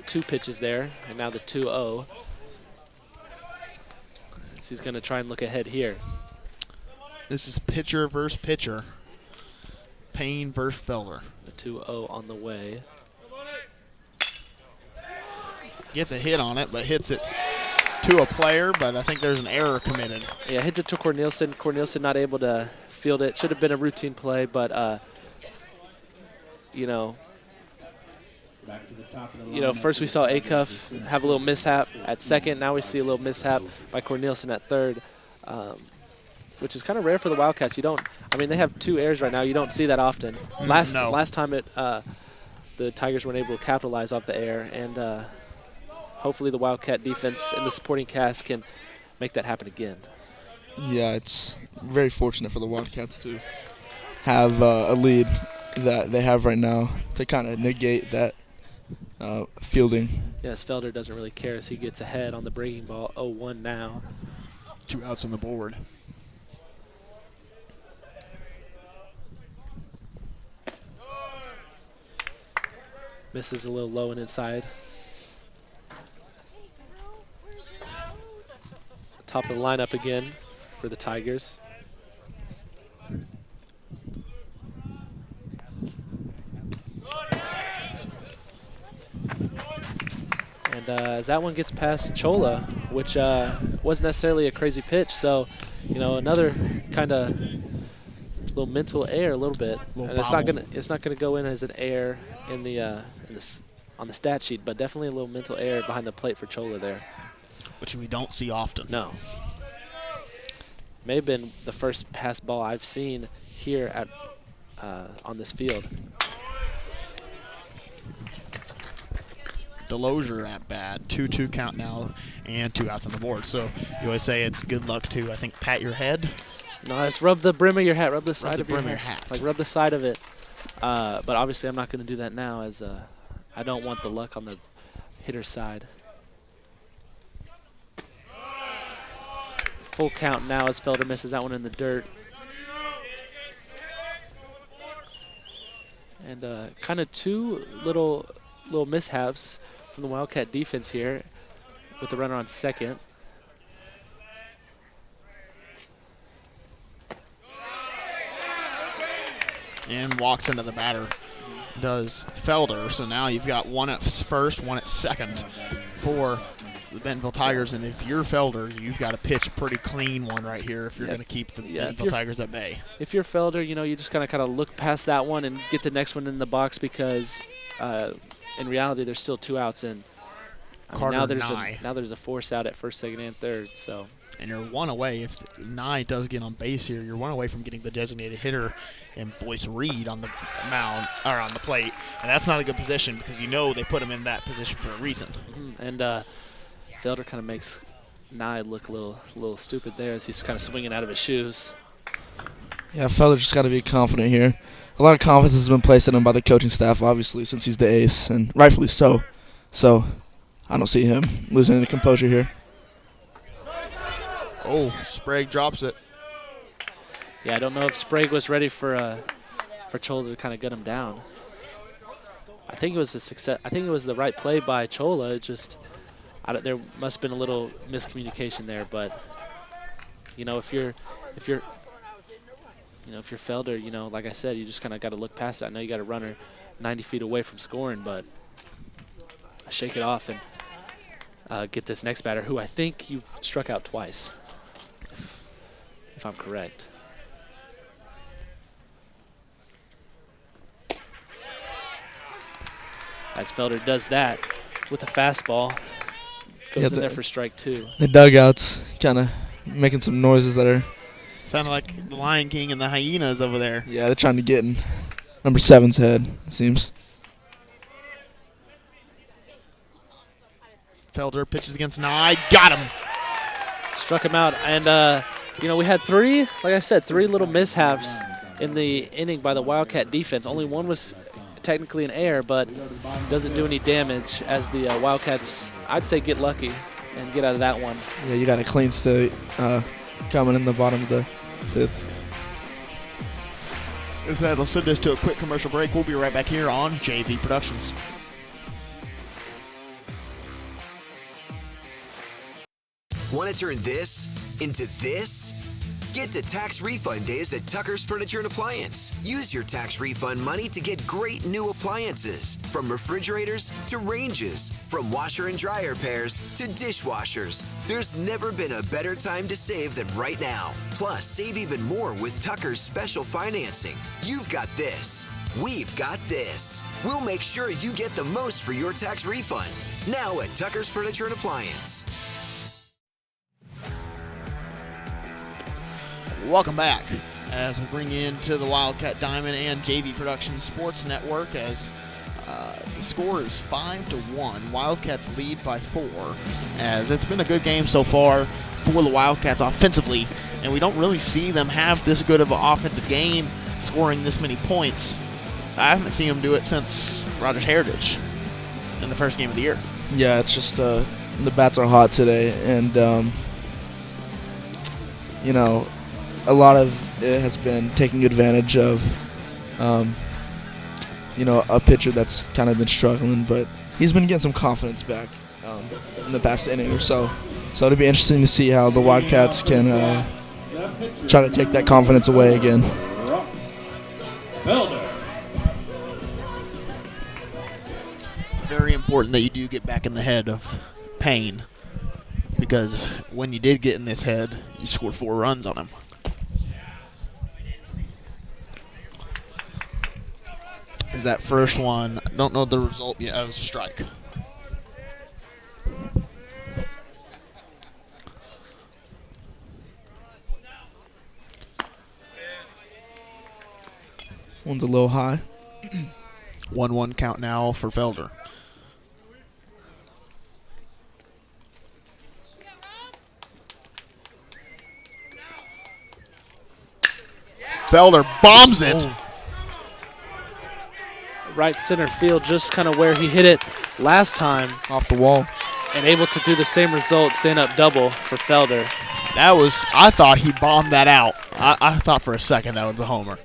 2 pitches there, and now the 2-0. So he's going to try and look ahead here. This is pitcher versus pitcher. Payne versus Felder. The 2-0 on the way. Gets a hit on it, but hits it to a player, but I think there's an error committed. Yeah, hits it to Cornelison. Cornelison not able to field it. Should have been a routine play, but, you know, first we saw Acuff have a little mishap at second. Now we see a little mishap by Cornelison at third, which is kind of rare for the Wildcats. They have 2 errors right now. You don't see that often. Last time the Tigers weren't able to capitalize off the error, and hopefully the Wildcat defense and the supporting cast can make that happen again. Yeah, it's very fortunate for the Wildcats to have a lead that they have right now to kind of negate that fielding. Yes, Felder doesn't really care as he gets ahead on the breaking ball. 0-1 now. 2 outs on the board. Misses a little low and inside. Top of the lineup again for the Tigers. And as that one gets past Chola, which wasn't necessarily a crazy pitch, so another kind of little mental error a little bit, and it's not gonna go in as an error in on the stat sheet, but definitely a little mental error behind the plate for Chola there, which we don't see often. No. May have been the first pass ball I've seen here at on this field. Delosier at bat, 2-2 count now, and 2 outs on the board. So you always say it's good luck to, I think, pat your head. No, just rub the brim of your hat, rub the side of your hat. Like rub the side of it. But obviously I'm not going to do that now as I don't want the luck on the hitter's side. Full count now as Felder misses that one in the dirt. And kind of 2 little mishaps from the Wildcat defense here with the runner on second. And walks into the batter, does Felder. So now you've got 1 at first, 1 at second for the Bentonville Tigers. And if you're Felder, you've got to pitch a pretty clean one right here if you're going to keep the Bentonville Tigers at bay. If you're Felder, you just kind of look past that one and get the next one in the box because in reality there's still 2 outs in. Now there's a force out at first, second, and third. So. And you're 1 away. If Nye does get on base here, you're 1 away from getting the designated hitter and Boyce Reed on the mound or on the plate, and that's not a good position because they put him in that position for a reason. And Felder kind of makes Nye look a little stupid there as he's kind of swinging out of his shoes. Yeah, Felder just got to be confident here. A lot of confidence has been placed in him by the coaching staff, obviously, since he's the ace, and rightfully so. So I don't see him losing any composure here. Oh, Sprague drops it. Yeah, I don't know if Sprague was ready for Chola to kind of get him down. I think it was a success. I think it was the right play by Chola. It just there must have been a little miscommunication there. But if you're Felder, like I said, you just kind of got to look past that. I know you got a runner 90 feet away from scoring, but shake it off and get this next batter, who I think you've struck out twice, if I'm correct. As Felder does that with a fastball, goes in there for strike 2. The dugouts kind of making some noises that are sounded like the Lion King and the hyenas over there. Yeah, they're trying to get in number 7's head, it seems. Felder pitches against Nye, got him. Struck him out, and we had 3, like I said, 3 little mishaps in the inning by the Wildcat defense. Only one was technically an error, but doesn't do any damage as the Wildcats, I'd say, get lucky and get out of that one. Yeah, you got a clean state coming in the bottom of the 5th. With that, let's send this to a quick commercial break. We'll be right back here on JV Productions. Want to turn this into this? Get to tax refund days at Tucker's Furniture and Appliance. Use your tax refund money to get great new appliances, from refrigerators to ranges, from washer and dryer pairs to dishwashers. There's never been a better time to save than right now. Plus, save even more with Tucker's special financing. You've got this. We've got this. We'll make sure you get the most for your tax refund. Now at Tucker's Furniture and Appliance. Welcome back as we bring into the Wildcat Diamond and JV Productions Sports Network as The score is 5-1. Wildcats lead by 4, as it's been a good game so far for the Wildcats offensively, and we don't really see them have this good of an offensive game, scoring this many points. I haven't seen them do it since Rogers Heritage in the first game of the year. Yeah, it's just the bats are hot today, and you know, a lot of it has been taking advantage of you know, a pitcher that's kind of been struggling, but he's been getting some confidence back in the past inning or so. So it'll be interesting to see how the Wildcats can try to take that confidence away again. Very important that you do get back in the head of Payne, because when you did get in his head, you scored 4 runs on him. Is that first one? I don't know the result yet. It was a strike. One's a little high. 1-1 count now for Felder. Felder bombs it. Oh. Right center field, just kind of where he hit it last time. Off the wall. And able to do the same result, stand up double for Felder. I thought he bombed that out. I thought for a second that was a homer.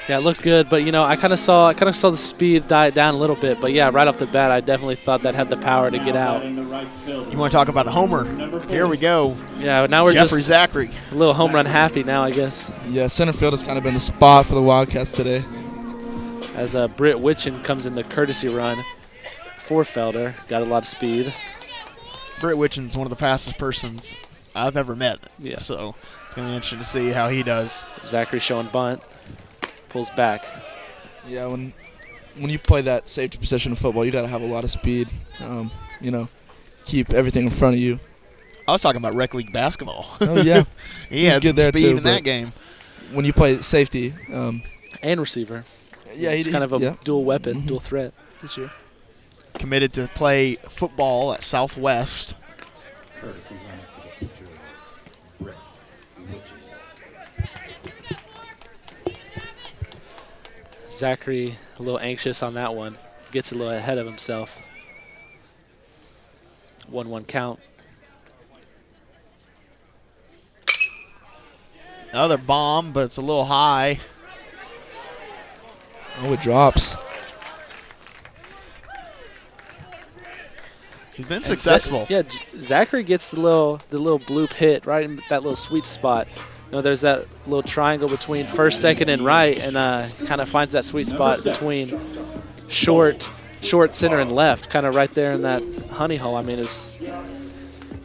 Yeah, it looked good, but you know, I kind of saw the speed die down a little bit. But yeah, right off the bat, I definitely thought that had the power to get out. You want to talk about a homer? Here we go. Yeah, now we're Jeffrey just Zachary. A little home run happy now, I guess. Yeah, center field has kind of been the spot for the Wildcats today. As Britt Witchen comes in the courtesy run for Felder. Got a lot of speed. Britt Witchen's one of the fastest persons I've ever met. Yeah. So it's going to be interesting to see how he does. Zachary showing bunt. Pulls back. Yeah, when you play that safety position of football, you got to have a lot of speed. You know, keep everything in front of you. I was talking about rec league basketball. Oh, yeah. He had some speed in that game. When you play safety. And receiver. Yeah, he's kind of a dual weapon, dual threat this year. Committed to play football at Southwest. Zachary a little anxious on that one. Gets a little ahead of himself. 1-1 count. Another bomb, but it's a little high. Oh, it drops. He's been successful. Zachary gets the little bloop hit right in that little sweet spot. You know, there's that little triangle between first, second, and right, and kind of finds that sweet spot between short, center, and left, kind of right there in that honey hole. I mean, it's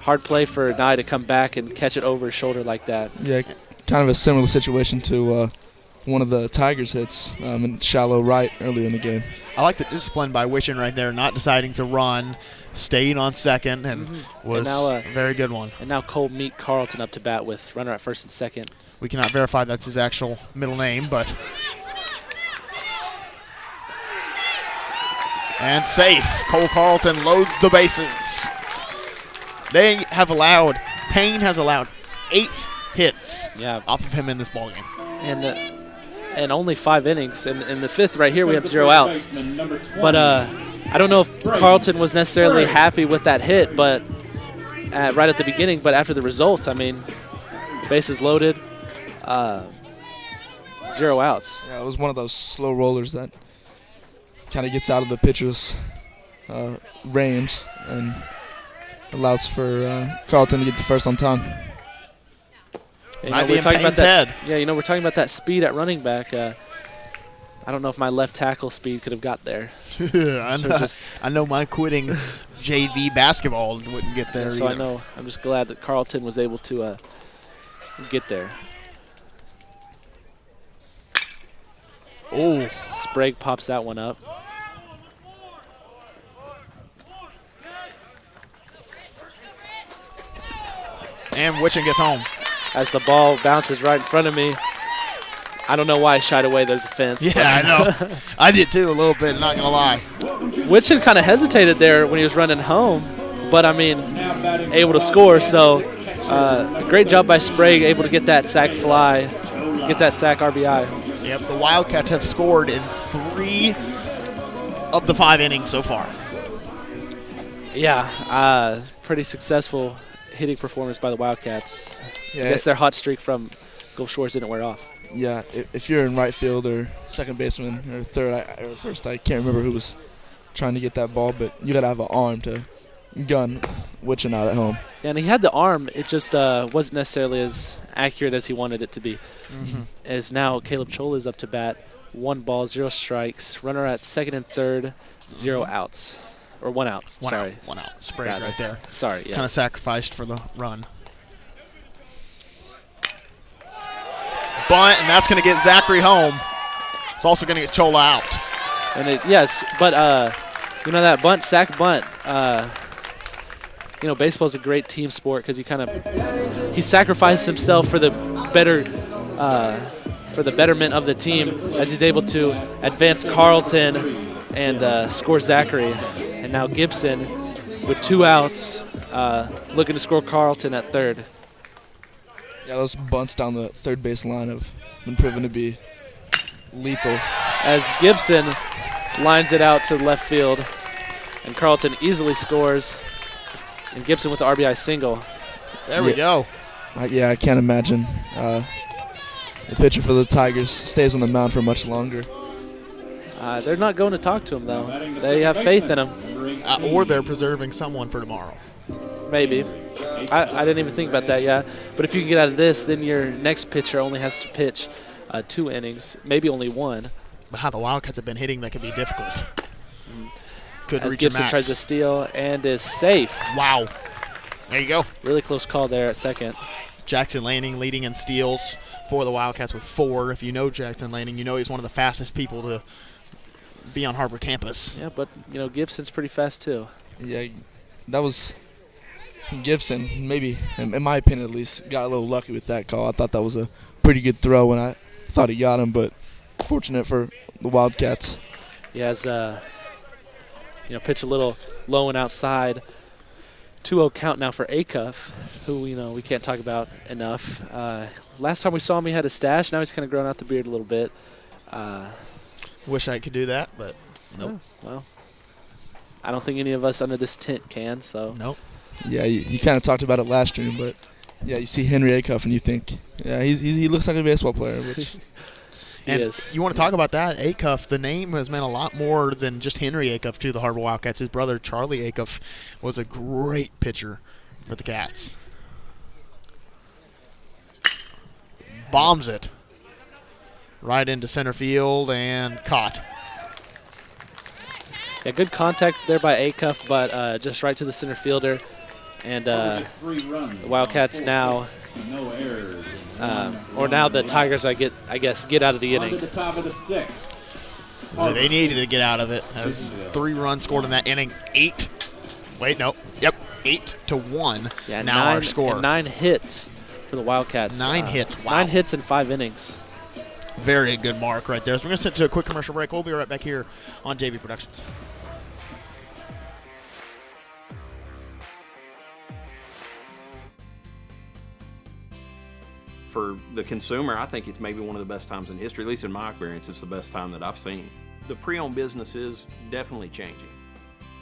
hard play for Nye to come back and catch it over his shoulder like that. Yeah, kind of a similar situation to one of the Tigers' hits in shallow right earlier in the game. I like the discipline by Witchen right there, not deciding to run, staying on second, and was a very good one. And now Cole Meek Carlton up to bat with runner at first and second. We cannot verify that's his actual middle name, but. And safe. Cole Carlton loads the bases. They have allowed, Payne has allowed 8 hits off of him in this ballgame. And only 5 innings. And in the 5th right here, we have 0 outs. But I don't know if Carlton was necessarily happy with that hit, but right at the beginning. But after the results, I mean, bases loaded, 0 outs. Yeah, it was one of those slow rollers that kind of gets out of the pitcher's range and allows for Carlton to get the first on time. You know, we're talking about that. Yeah, you know, we're talking about that speed at running back. I don't know if my left tackle speed could have got there. I know my quitting JV basketball wouldn't get there. So either. I know. I'm just glad that Carlton was able to get there. Oh, Sprague pops that one up. And Witchen gets home. As the ball bounces right in front of me. I don't know why I shied away. There's a fence. Yeah, I know. I did too a little bit, not going to lie. Whitson kind of hesitated there when he was running home, but, I mean, able to score. So a great job by Sprague, able to get that sack fly, get that sack RBI. Yep, the Wildcats have scored in 3 of the 5 innings so far. Yeah, pretty successful hitting performance by the Wildcats. Yeah, I guess their hot streak from Gulf Shores didn't wear off. Yeah, if you're in right field or second baseman or third or first, I can't remember who was trying to get that ball, but you got to have an arm to gun Witchin out at home. Yeah, and he had the arm. It just wasn't necessarily as accurate as he wanted it to be. As now Caleb Chola is up to bat, 1 ball, 0 strikes, runner at second and third, 0 outs. Or 1 out. Sorry. 1 out. Sprague right there. Sorry, yes. Kind of sacrificed for the run. Bunt, and that's going to get Zachary home. It's also going to get Chola out. And yes, but that bunt, sack bunt. Baseball's a great team sport because he sacrificed himself for the betterment of the team as he's able to advance Carlton and score Zachary. And now Gibson with 2 outs, looking to score Carlton at third. Yeah, those bunts down the third base line have been proven to be lethal. As Gibson lines it out to left field, and Carlton easily scores. And Gibson with the RBI single. There we go. I can't imagine the pitcher for the Tigers stays on the mound for much longer. They're not going to talk to him, though. They have faith in him. Or they're preserving someone for tomorrow. Maybe. I didn't even think about that, yeah. But if you can get out of this, then your next pitcher only has to pitch 2 innings, maybe only 1. But how the Wildcats have been hitting, that could be difficult. Could As reach Gibson a max. tries to steal and is safe. Wow. There you go. Really close call there at second. Jackson Lanning leading in steals for the Wildcats with 4. If you know Jackson Lanning, you know he's one of the fastest people to be on Har-Ber campus. Yeah, but, Gibson's pretty fast, too. Yeah, that was Gibson, maybe, in my opinion at least, got a little lucky with that call. I thought that was a pretty good throw, and I thought he got him, but fortunate for the Wildcats. He has, pitch a little low and outside. 2-0 count now for Acuff, who, we can't talk about enough. Last time we saw him, he had a stash. Now he's kind of grown out the beard a little bit. Wish I could do that, but nope. Well, I don't think any of us under this tent can, so. Nope. Yeah, you kind of talked about it last stream, but, yeah, you see Henry Acuff and you think, yeah, he looks like a baseball player. Which he is. You want to talk about that? Acuff, the name has meant a lot more than just Henry Acuff to the Har-Ber Wildcats. His brother, Charlie Acuff, was a great pitcher for the Cats. Bombs it right into center field and caught. Yeah, good contact there by Acuff, but just right to the center fielder. And the Wildcats now, or now the Tigers, I guess, get out of the inning. The top of the 6th. They needed to get out of it. As 3 runs scored in that inning. 8. Wait, no. Yep, 8-1. Yeah, now our score. 9 hits for the Wildcats. 9 hits. Wow. 9 hits in 5 innings. Very good mark right there. So we're going to send it to a quick commercial break. We'll be right back here on JV Productions. For the consumer, I think it's maybe one of the best times in history. At least in my experience, it's the best time that I've seen. The pre-owned business is definitely changing.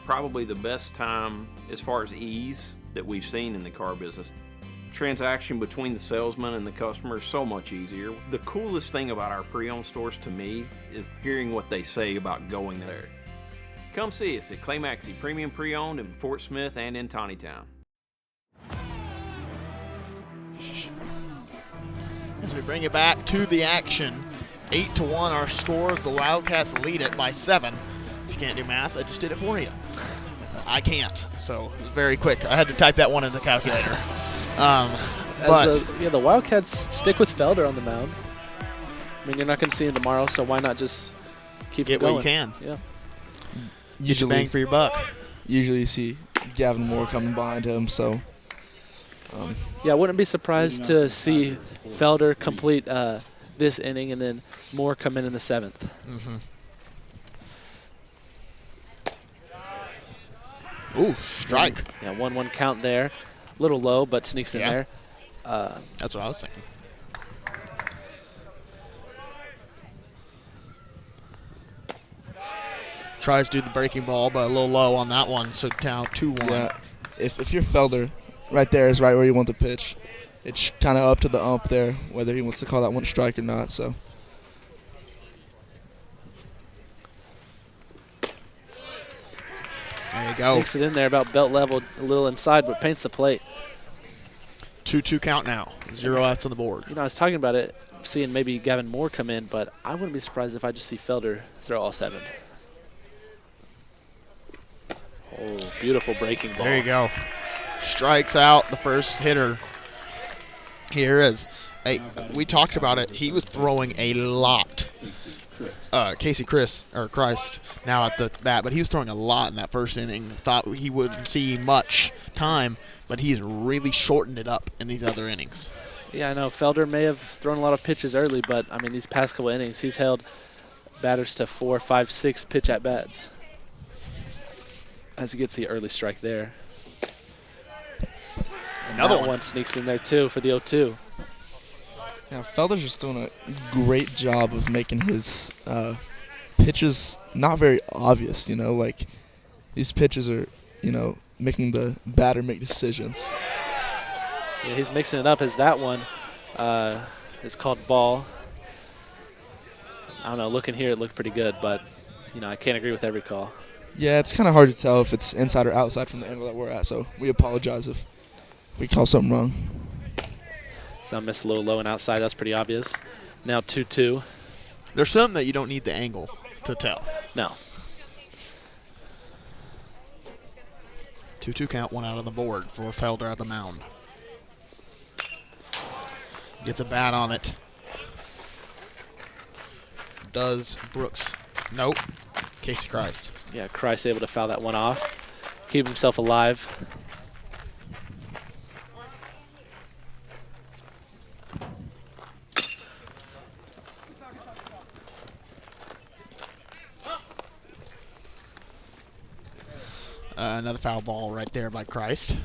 Probably the best time as far as ease that we've seen in the car business. Transaction between the salesman and the customer is so much easier. The coolest thing about our pre-owned stores to me is hearing what they say about going there. Come see us at Clay Maxey Premium Pre-Owned in Fort Smith and in Tawnytown. As we bring it back to the action, 8-1 our scores. The Wildcats lead it by 7. If you can't do math, I just did it for you. I can't, so it was very quick. I had to type that one in the calculator. The Wildcats stick with Felder on the mound. I mean, you're not going to see him tomorrow, so why not just keep it going? What you can. Yeah. Get your bang for your buck. Usually you see Gavin Moore coming behind him, so. Yeah, I wouldn't be surprised to see Felder complete the this inning, and then more come in the 7th. Mm-hmm. Ooh, strike. Yeah, 1-1 count there. A little low, but sneaks in there. That's what I was thinking. Tries to do the breaking ball, but a little low on that one, so down 2-1. Yeah, if you're Felder, right there is right where you want the pitch. It's kind of up to the ump there, whether he wants to call that one strike or not. So. There you go. Sneaks it in there about belt level, a little inside, but paints the plate. 2-2 count now. 0 outs on the board. You know, I was talking about it, seeing maybe Gavin Moore come in, but I wouldn't be surprised if I just see Felder throw all 7. Oh, beautiful breaking ball. There you go. Strikes out the first hitter. Here is, we talked about it. He was throwing a lot. Christ now at the bat, but he was throwing a lot in that first inning. Thought he wouldn't see much time, but he's really shortened it up in these other innings. Yeah, I know. Felder may have thrown a lot of pitches early, but, I mean, these past couple innings, he's held batters to 4, 5, 6 pitch at-bats as he gets the early strike there. And another one sneaks in there, too, for the 0-2. Yeah, Felder's just doing a great job of making his pitches not very obvious, you know, like these pitches are, you know, making the batter make decisions. Yeah, he's mixing it up as that one is called ball. I don't know, looking here it looked pretty good, but, you know, I can't agree with every call. Yeah, it's kind of hard to tell if it's inside or outside from the angle that we're at, so we apologize if we call something wrong. So I missed a little low and outside. That's pretty obvious. Now 2-2. There's some that you don't need the angle to tell. No. 2-2 count, 1 out on the board for Felder at the mound. Gets a bat on it. Does Brooks. Nope. Casey Christ. Yeah, Christ able to foul that one off. Keep himself alive. Another foul ball right there by Christ.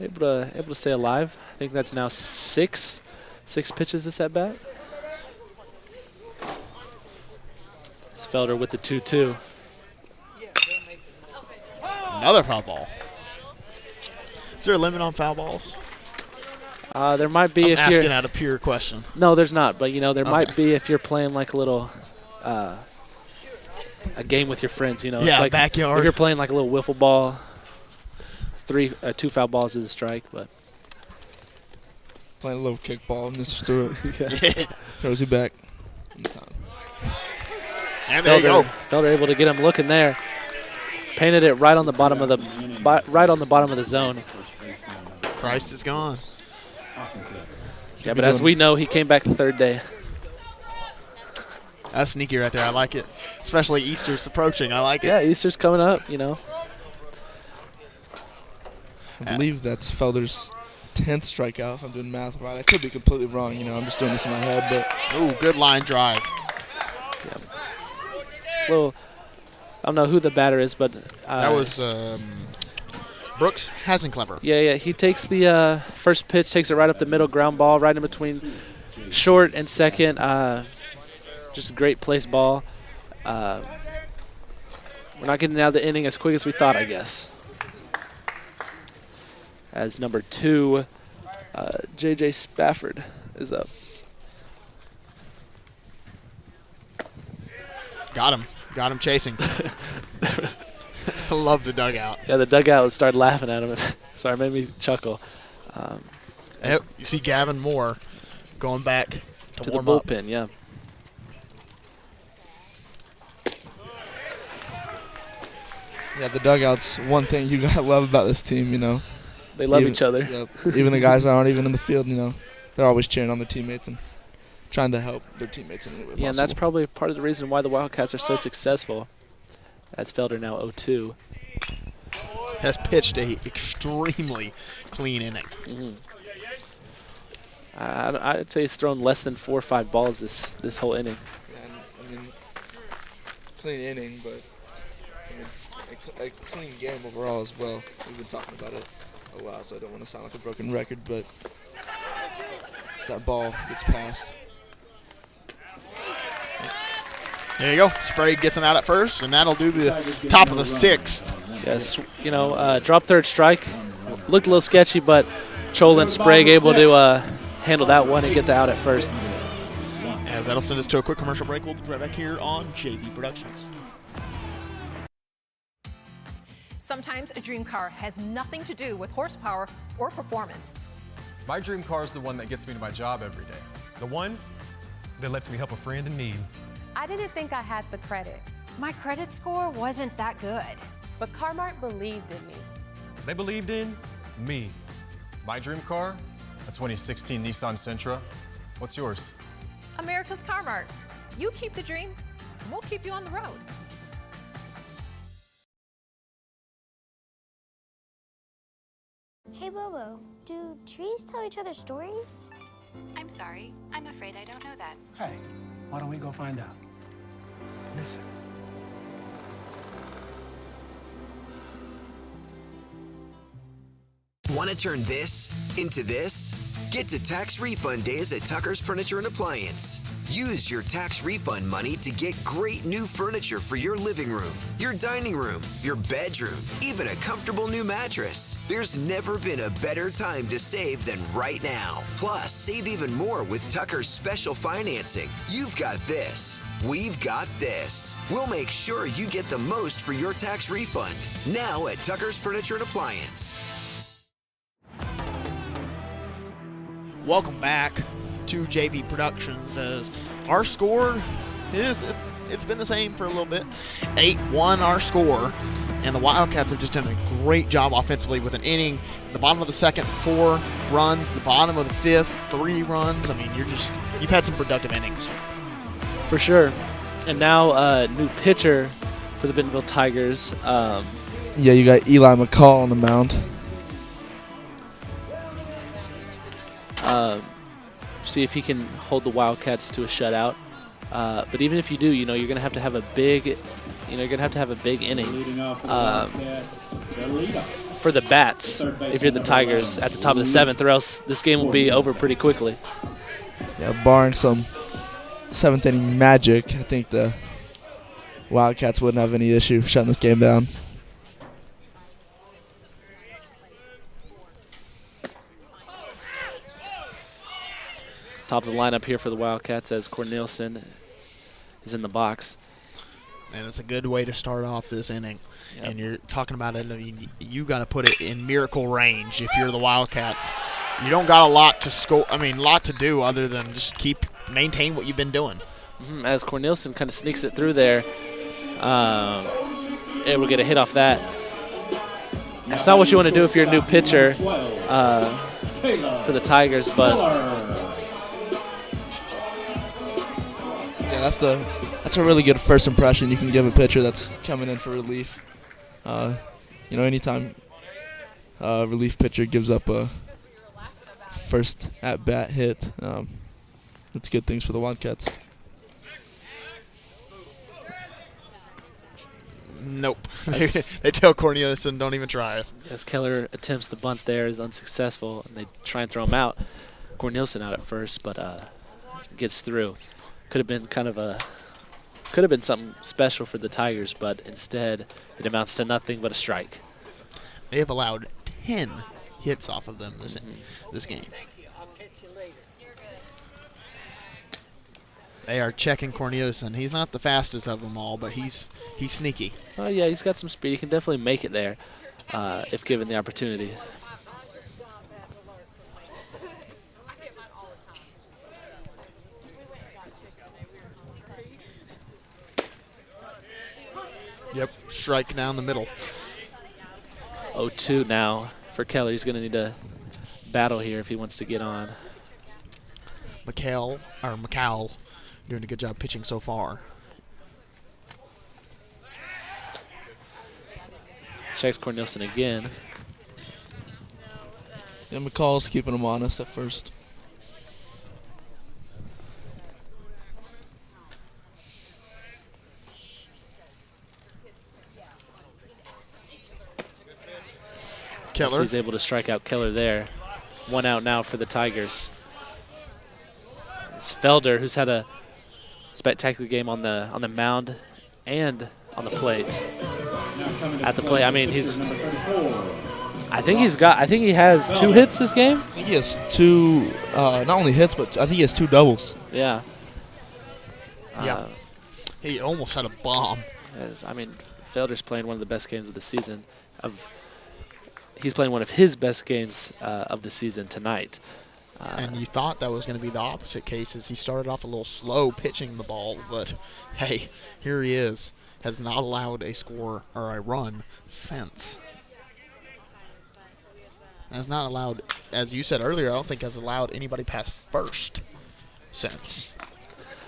Able to stay alive. I think that's now 6 pitches this at bat. It's Felder with the 2-2. Another foul ball. Is there a limit on foul balls? There might be if you're asking out a pure question. No, there's not. But you know, there might be if you're playing like a little. A game with your friends, you know. Yeah, it's like backyard. If you're playing like a little wiffle ball, 2 foul balls is a strike, but Playing a little kickball, Mr. Stewart. Yeah. Throws you back. And there you go. Felder able to get him looking there. Painted it right on the bottom of the zone. Christ is gone. Yeah, but as we know, he came back the 3rd day. That's sneaky right there. I like it. Especially Easter's approaching. I like it. Yeah, Easter's coming up, you know. I believe that's Felder's 10th strikeout, if I'm doing math right. I could be completely wrong, you know. I'm just doing this in my head. But ooh, good line drive. Yeah. Well, I don't know who the batter is, but that was Brooks Hasenclever. Yeah. He takes the first pitch, takes it right up the middle, ground ball, right in between short and second. Just a great place ball. We're not getting out of the inning as quick as we thought, I guess. As number 2, J.J. Spafford is up. Got him chasing. I love the dugout. Yeah, the dugout started laughing at him. Sorry, it made me chuckle. Yep, you see Gavin Moore going back to the warm bullpen, up. yeah. Yeah, the dugout's one thing you gotta love about this team, you know. They love each other. Yep, even the guys that aren't even in the field, you know, they're always cheering on their teammates and trying to help their teammates in any way possible. Yeah, and that's probably part of the reason why the Wildcats are so successful. As Felder now 0-2. Has pitched a extremely clean inning. Mm-hmm. I'd say he's thrown less than 4 or 5 balls this whole inning. I mean, clean inning, but I mean, a clean game overall as well. We've been talking about it a lot, so I don't want to sound like a broken record, but as that ball gets passed. There you go. Sprague gets him out at first, and that'll do the top of the 6th. Yes, drop third strike. Looked a little sketchy, but Chol and Sprague able to handle that one and get the out at first. As that'll send us to a quick commercial break, we'll be right back here on JV Productions. Sometimes a dream car has nothing to do with horsepower or performance. My dream car is the one that gets me to my job every day. The one that lets me help a friend in need. I didn't think I had the credit. My credit score wasn't that good, but Car-Mart believed in me. They believed in me. My dream car, a 2016 Nissan Sentra. What's yours? America's Car-Mart. You keep the dream, and we'll keep you on the road. Hey, Bobo, do trees tell each other stories? I'm sorry. I'm afraid I don't know that. Hey, why don't we go find out? Listen. Want to turn this into this? Get to tax refund days at Tucker's Furniture and Appliance. Use your tax refund money to get great new furniture for your living room, your dining room, your bedroom, even a comfortable new mattress. There's never been a better time to save than right now. Plus, save even more with Tucker's special financing. You've got this. We've got this. We'll make sure you get the most for your tax refund. Now at Tucker's Furniture and Appliance. Welcome back to JV Productions. As our score it's been the same for a little bit. 8-1 our score, and the Wildcats have just done a great job offensively with an inning. The bottom of the 2nd, 4 runs. The bottom of the 5th, 3 runs. I mean, you've had some productive innings. For sure. And now new pitcher for the Bentonville Tigers. Yeah, you got Eli McCall on the mound. See if he can hold the Wildcats to a shutout. But even if you do, you're going to have to have a big, inning for the bats if you're the Tigers at the top of the 7th, or else this game will be over pretty quickly. Yeah, barring some 7th inning magic, I think the Wildcats wouldn't have any issue shutting this game down. Top of the lineup here for the Wildcats as Cornelison is in the box. And it's a good way to start off this inning. Yep. And you're talking about it, I mean, you got to put it in miracle range if you're the Wildcats. You don't got a lot to do other than just maintain what you've been doing. As Cornelison kind of sneaks it through there, able to get a hit off that. That's not what you want to do if you're a new pitcher for the Tigers, but yeah, that's a really good first impression you can give a pitcher that's coming in for relief. Anytime a relief pitcher gives up a first at-bat hit, that's good things for the Wildcats. Nope. They tell Cornelison, don't even try it. As Keller attempts the bunt there, is unsuccessful, and they try and throw him out. Cornelison out at first, but gets through. Could have been something special for the Tigers, but instead it amounts to nothing but a strike. They have allowed 10 hits off of them this game. They are checking Cornelison. He's not the fastest of them all, but he's sneaky. Oh yeah, he's got some speed. He can definitely make it there if given the opportunity. Yep, strike down the middle. 0-2 now for Keller. He's going to need to battle here if he wants to get on. McCall doing a good job pitching so far. Checks Cornelison again. Yeah, McCall's keeping him honest at first. Keller. He's able to strike out Keller there. 1 out now for the Tigers. It's Felder, who's had a spectacular game on the mound and on the plate. At the plate, I mean, I think he has 2 hits this game. I think he has 2, not only hits, but I think he has 2 doubles. Yeah. Yeah. He almost had a bomb. I mean, Felder's playing one of the best games of the season. He's playing one of his best games of the season tonight. And you thought that was going to be the opposite case, as he started off a little slow pitching the ball, but hey, here he is. Has not allowed a score or a run since. Has not allowed, as you said earlier, I don't think has allowed anybody past first since.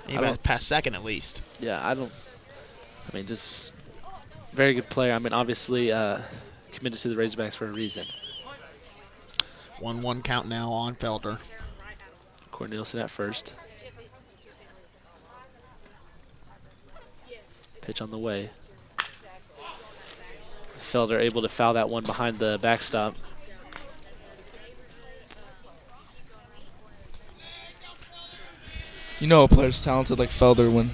Anybody past second at least. Yeah, I mean, just very good player. I mean, obviously committed to the Razorbacks for a reason. 1-1 count now on Felder. Cornelison at first. Pitch on the way. Felder able to foul that one behind the backstop. You know, a player's talented like Felder when,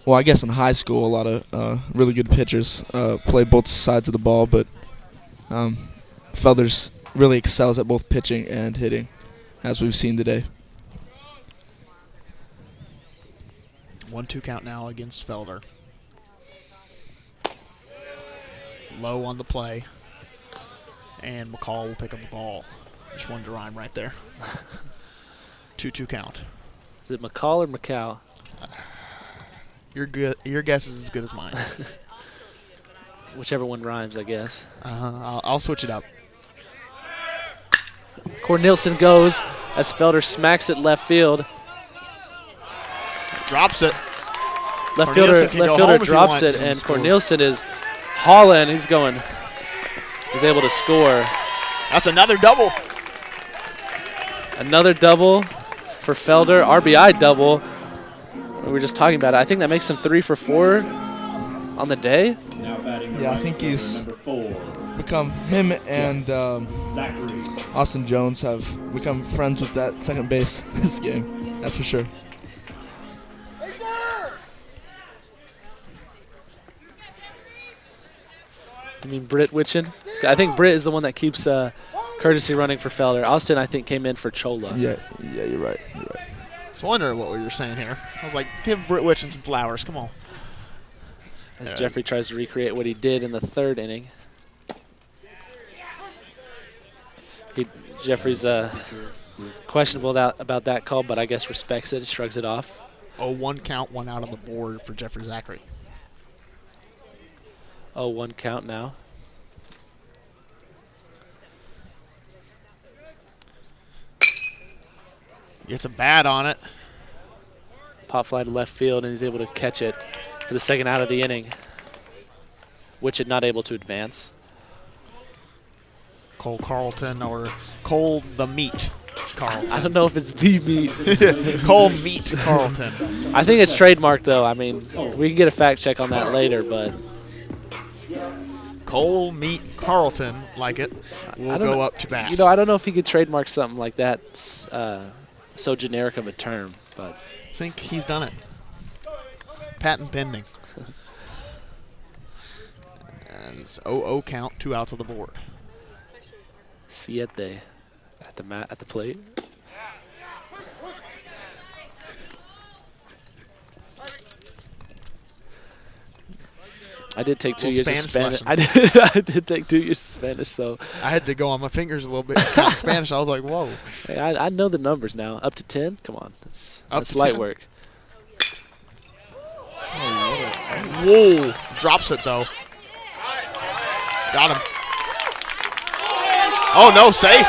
well, I guess in high school, a lot of really good pitchers play both sides of the ball, but Felder's really excels at both pitching and hitting, as we've seen today. 1-2 count now against Felder. Low on the play. And McCall will pick up the ball. Just wanted to rhyme right there. 2-2 count. Is it McCall or McCow? Your guess is as good as mine. Whichever one rhymes, I guess. I'll switch it up. Cornelison goes as Felder smacks it left field. Drops it. Left fielder drops it, and Cornelison is hauling. He's able to score. That's another double. Another double for Felder. RBI double. We were just talking about it. I think that makes him 3 for 4 on the day. Yeah, I think he's become, him and Austin Jones have become friends with that second base this game. That's for sure. You mean Britt Witchen? I think Britt is the one that keeps courtesy running for Felder. Austin, I think, came in for Chola. Yeah, you're right. I was wondering what we were saying here. I was like, give Britt Witchen some flowers. Come on. As Jeffrey tries to recreate what he did in the 3rd inning. Jeffrey's questionable about that call, but I guess respects it, shrugs it off. 0-1 count, 1 out on the board for Jeffrey Zachary. 0-1 count now. Gets a bat on it. Pop fly to left field, and he's able to catch it for the 2nd out of the inning. Witchen not able to advance. Cole Carlton or Cole the Meat Carlton. I don't know if it's the Meat. Cole Meat Carlton. I think it's trademarked, though. I mean, we can get a fact check on that later, but Cole Meat Carlton, like it, will go up to bat. You know, I don't know if he could trademark something like that, so generic of a term, but I think he's done it. Patent pending. And it's 0-0 count, 2 outs on the board. Siete at the plate. I did take 2 years of Spanish. I did take 2 years of Spanish, so I had to go on my fingers a little bit. Count Spanish. I was like, whoa. Hey, I know the numbers now. Up to 10. Come on, that's light 10. Work. Whoa! Drops it though. Got him. Oh no, safe.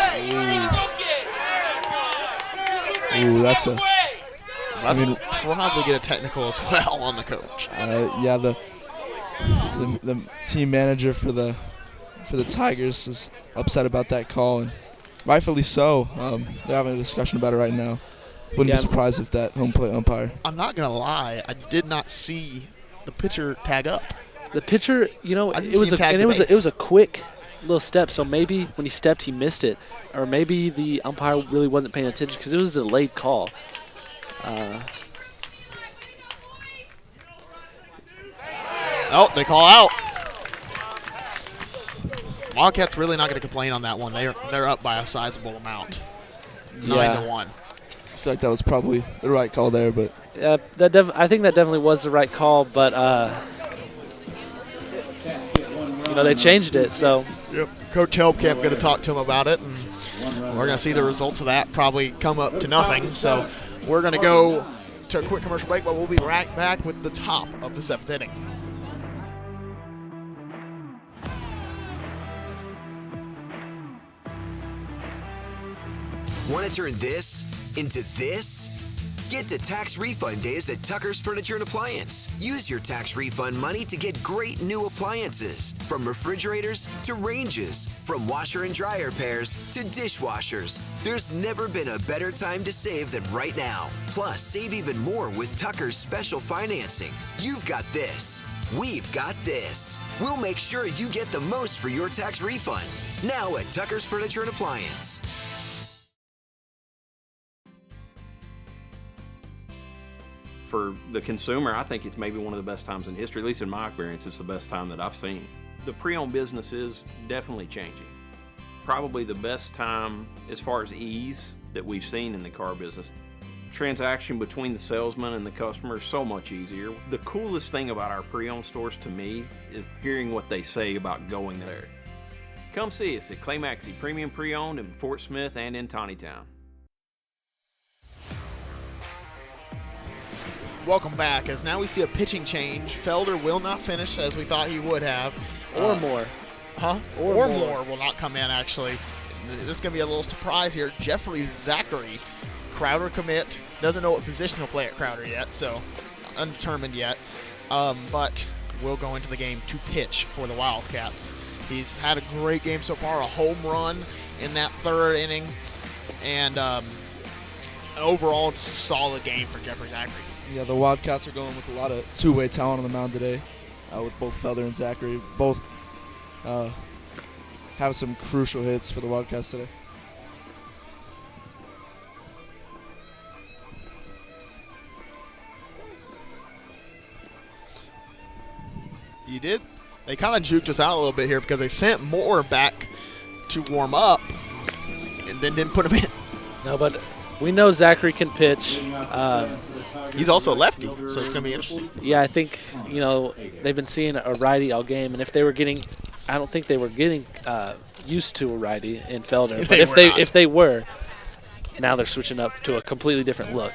Ooh, that's a. I mean, probably get a technical as well on the coach. Yeah, the team manager for the Tigers is upset about that call, and rightfully so. They're having a discussion about it right now. Wouldn't be surprised if that home plate umpire. I'm not gonna lie, I did not see the pitcher tag up. The pitcher, you know, it was a quick little step, so maybe when he stepped, he missed it. Or maybe the umpire really wasn't paying attention because it was a delayed call. Oh, they call out. Wildcats really not going to complain on that one. They're up by a sizable amount. 9-1. I feel like that was probably the right call there, but yeah, I think that definitely was the right call, but you know, they changed it, so. Yep. Coach Helpkamp going to talk to him about it, and we're going to see the results of that probably come up to nothing. So we're going to go to a quick commercial break, but we'll be right back with the top of the 7th inning. Want to turn this into this? Get to tax refund days at Tucker's Furniture and Appliance. Use your tax refund money to get great new appliances, from refrigerators to ranges, from washer and dryer pairs to dishwashers. There's never been a better time to save than right now. Plus, save even more with Tucker's special financing. You've got this. We've got this. We'll make sure you get the most for your tax refund. Now at Tucker's Furniture and Appliance. For the consumer, I think it's maybe one of the best times in history. At least in my experience, it's the best time that I've seen. The pre-owned business is definitely changing. Probably the best time as far as ease that we've seen in the car business. Transaction between the salesman and the customer is so much easier. The coolest thing about our pre-owned stores to me is hearing what they say about going there. Come see us at Clay Maxey Premium Pre-Owned in Fort Smith and in Tawnytown. Welcome back, as now we see a pitching change. Felder will not finish as we thought he would have. Or more. Huh? Or more will not come in, actually. This is going to be a little surprise here. Jeffrey Zachary, Crowder commit. Doesn't know what position he'll play at Crowder yet, so undetermined yet. But will go into the game to pitch for the Wildcats. He's had a great game so far, a home run in that 3rd inning, and an overall solid game for Jeffrey Zachary. Yeah, the Wildcats are going with a lot of two-way talent on the mound today, with both Felder and Zachary. Both have some crucial hits for the Wildcats today. You did? They kind of juked us out a little bit here because they sent Moore back to warm up and then didn't put him in. No, but we know Zachary can pitch. He's also a lefty, so it's going to be interesting. Yeah, I think, you know, they've been seeing a righty all game, and if they were getting, I don't think they were getting used to a righty in Felder. But if they were, now they're switching up to a completely different look.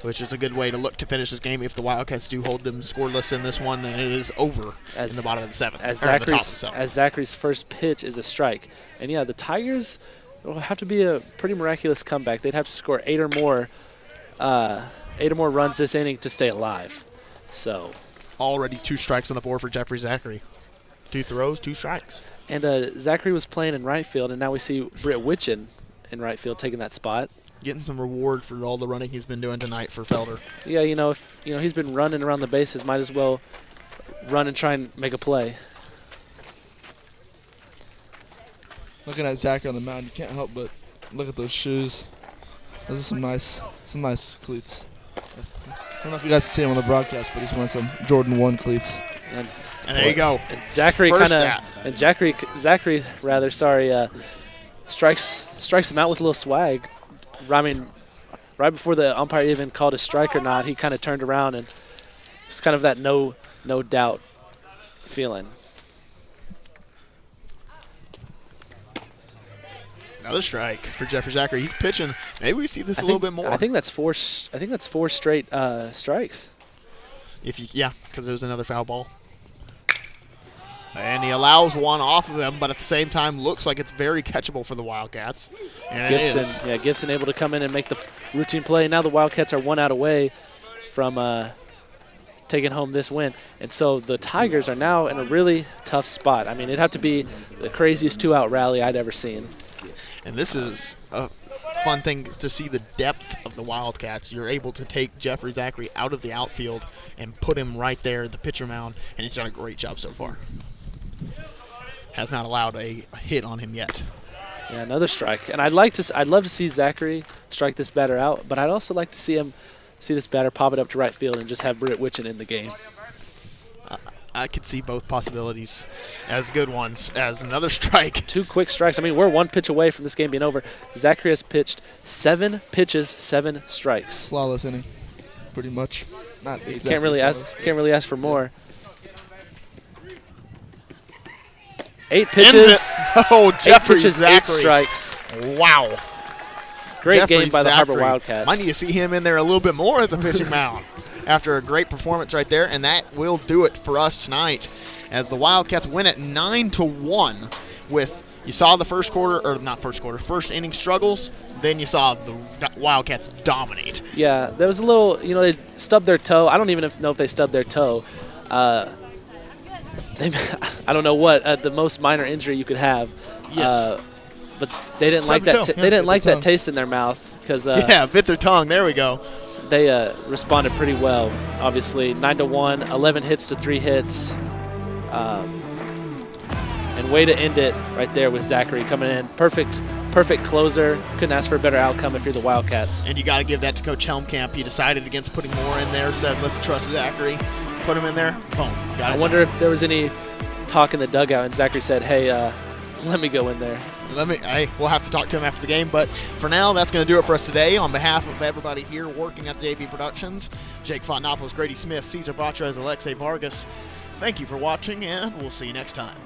Which is a good way to look to finish this game. If the Wildcats do hold them scoreless in this one, then it is over in the bottom of the 7th. As Zachary's first pitch is a strike. And, yeah, the Tigers will have to be a pretty miraculous comeback. They'd have to score 8 or more runs this inning to stay alive. So already 2 strikes on the board for Jeffrey Zachary. 2 throws, 2 strikes. And Zachary was playing in right field, and now we see Britt Witchen in right field taking that spot. Getting some reward for all the running he's been doing tonight for Felder. Yeah, you know, if he's been running around the bases, might as well run and try and make a play. Looking at Zachary on the mound, you can't help but look at those shoes. Those are some nice cleats. I don't know if you guys can see him on the broadcast, but he's wearing some Jordan 1 cleats. And there you go. And Zachary strikes him out with a little swag. I mean, right before the umpire even called a strike or not, he kind of turned around and it's kind of that no doubt feeling. Another strike for Jeffrey Zachary. He's pitching. Maybe we see this a little bit more. I think that's 4 straight strikes. Because there was another foul ball. And he allows one off of him, but at the same time looks like it's very catchable for the Wildcats. And Gibson able to come in and make the routine play. Now the Wildcats are 1 out away from taking home this win. And so the Tigers are now in a really tough spot. I mean, it'd have to be the craziest 2-out rally I'd ever seen. And this is a fun thing to see the depth of the Wildcats. You're able to take Jeffrey Zachary out of the outfield and put him right there at the pitcher mound, and he's done a great job so far. has not allowed a hit on him yet. Yeah, another strike. And I'd love to see Zachary strike this batter out, but I'd also like to see this batter pop it up to right field and just have Britt Witchen in the game. I could see both possibilities as good ones as another strike. 2 quick strikes. I mean, we're 1 pitch away from this game being over. Zachary has pitched 7 pitches, 7 strikes. Flawless inning, pretty much. Not exactly can't really ask for more. 8 pitches. Oh, 8 pitches, 8 strikes. Wow. Great game by the Har-Ber Wildcats. Might need to see him in there a little bit more at the pitching mound after a great performance right there, and that will do it for us tonight as the Wildcats win at 9-1 with, you saw the first inning struggles, then you saw the Wildcats dominate. Yeah, there was a little, they stubbed their toe. I don't even know if they stubbed their toe. I don't know what the most minor injury you could have. Yes. But they didn't like that. They didn't like that taste in their mouth because bit their tongue. There we go. They responded pretty well. Obviously, 9-1, 11 hits to 3 hits, and way to end it right there with Zachary coming in. Perfect closer. Couldn't ask for a better outcome if you're the Wildcats. And you got to give that to Coach Helmkamp. He decided against putting more in there. Said, let's trust Zachary. Put him in there. Boom. I wonder if there was any talk in the dugout, and Zachary said, "Hey, let me go in there." We'll have to talk to him after the game, but for now, that's going to do it for us today. On behalf of everybody here working at the JV Productions, Jake Fontenopoulos, Grady Smith, Cesar Batra, Alexei Vargas, thank you for watching, and we'll see you next time.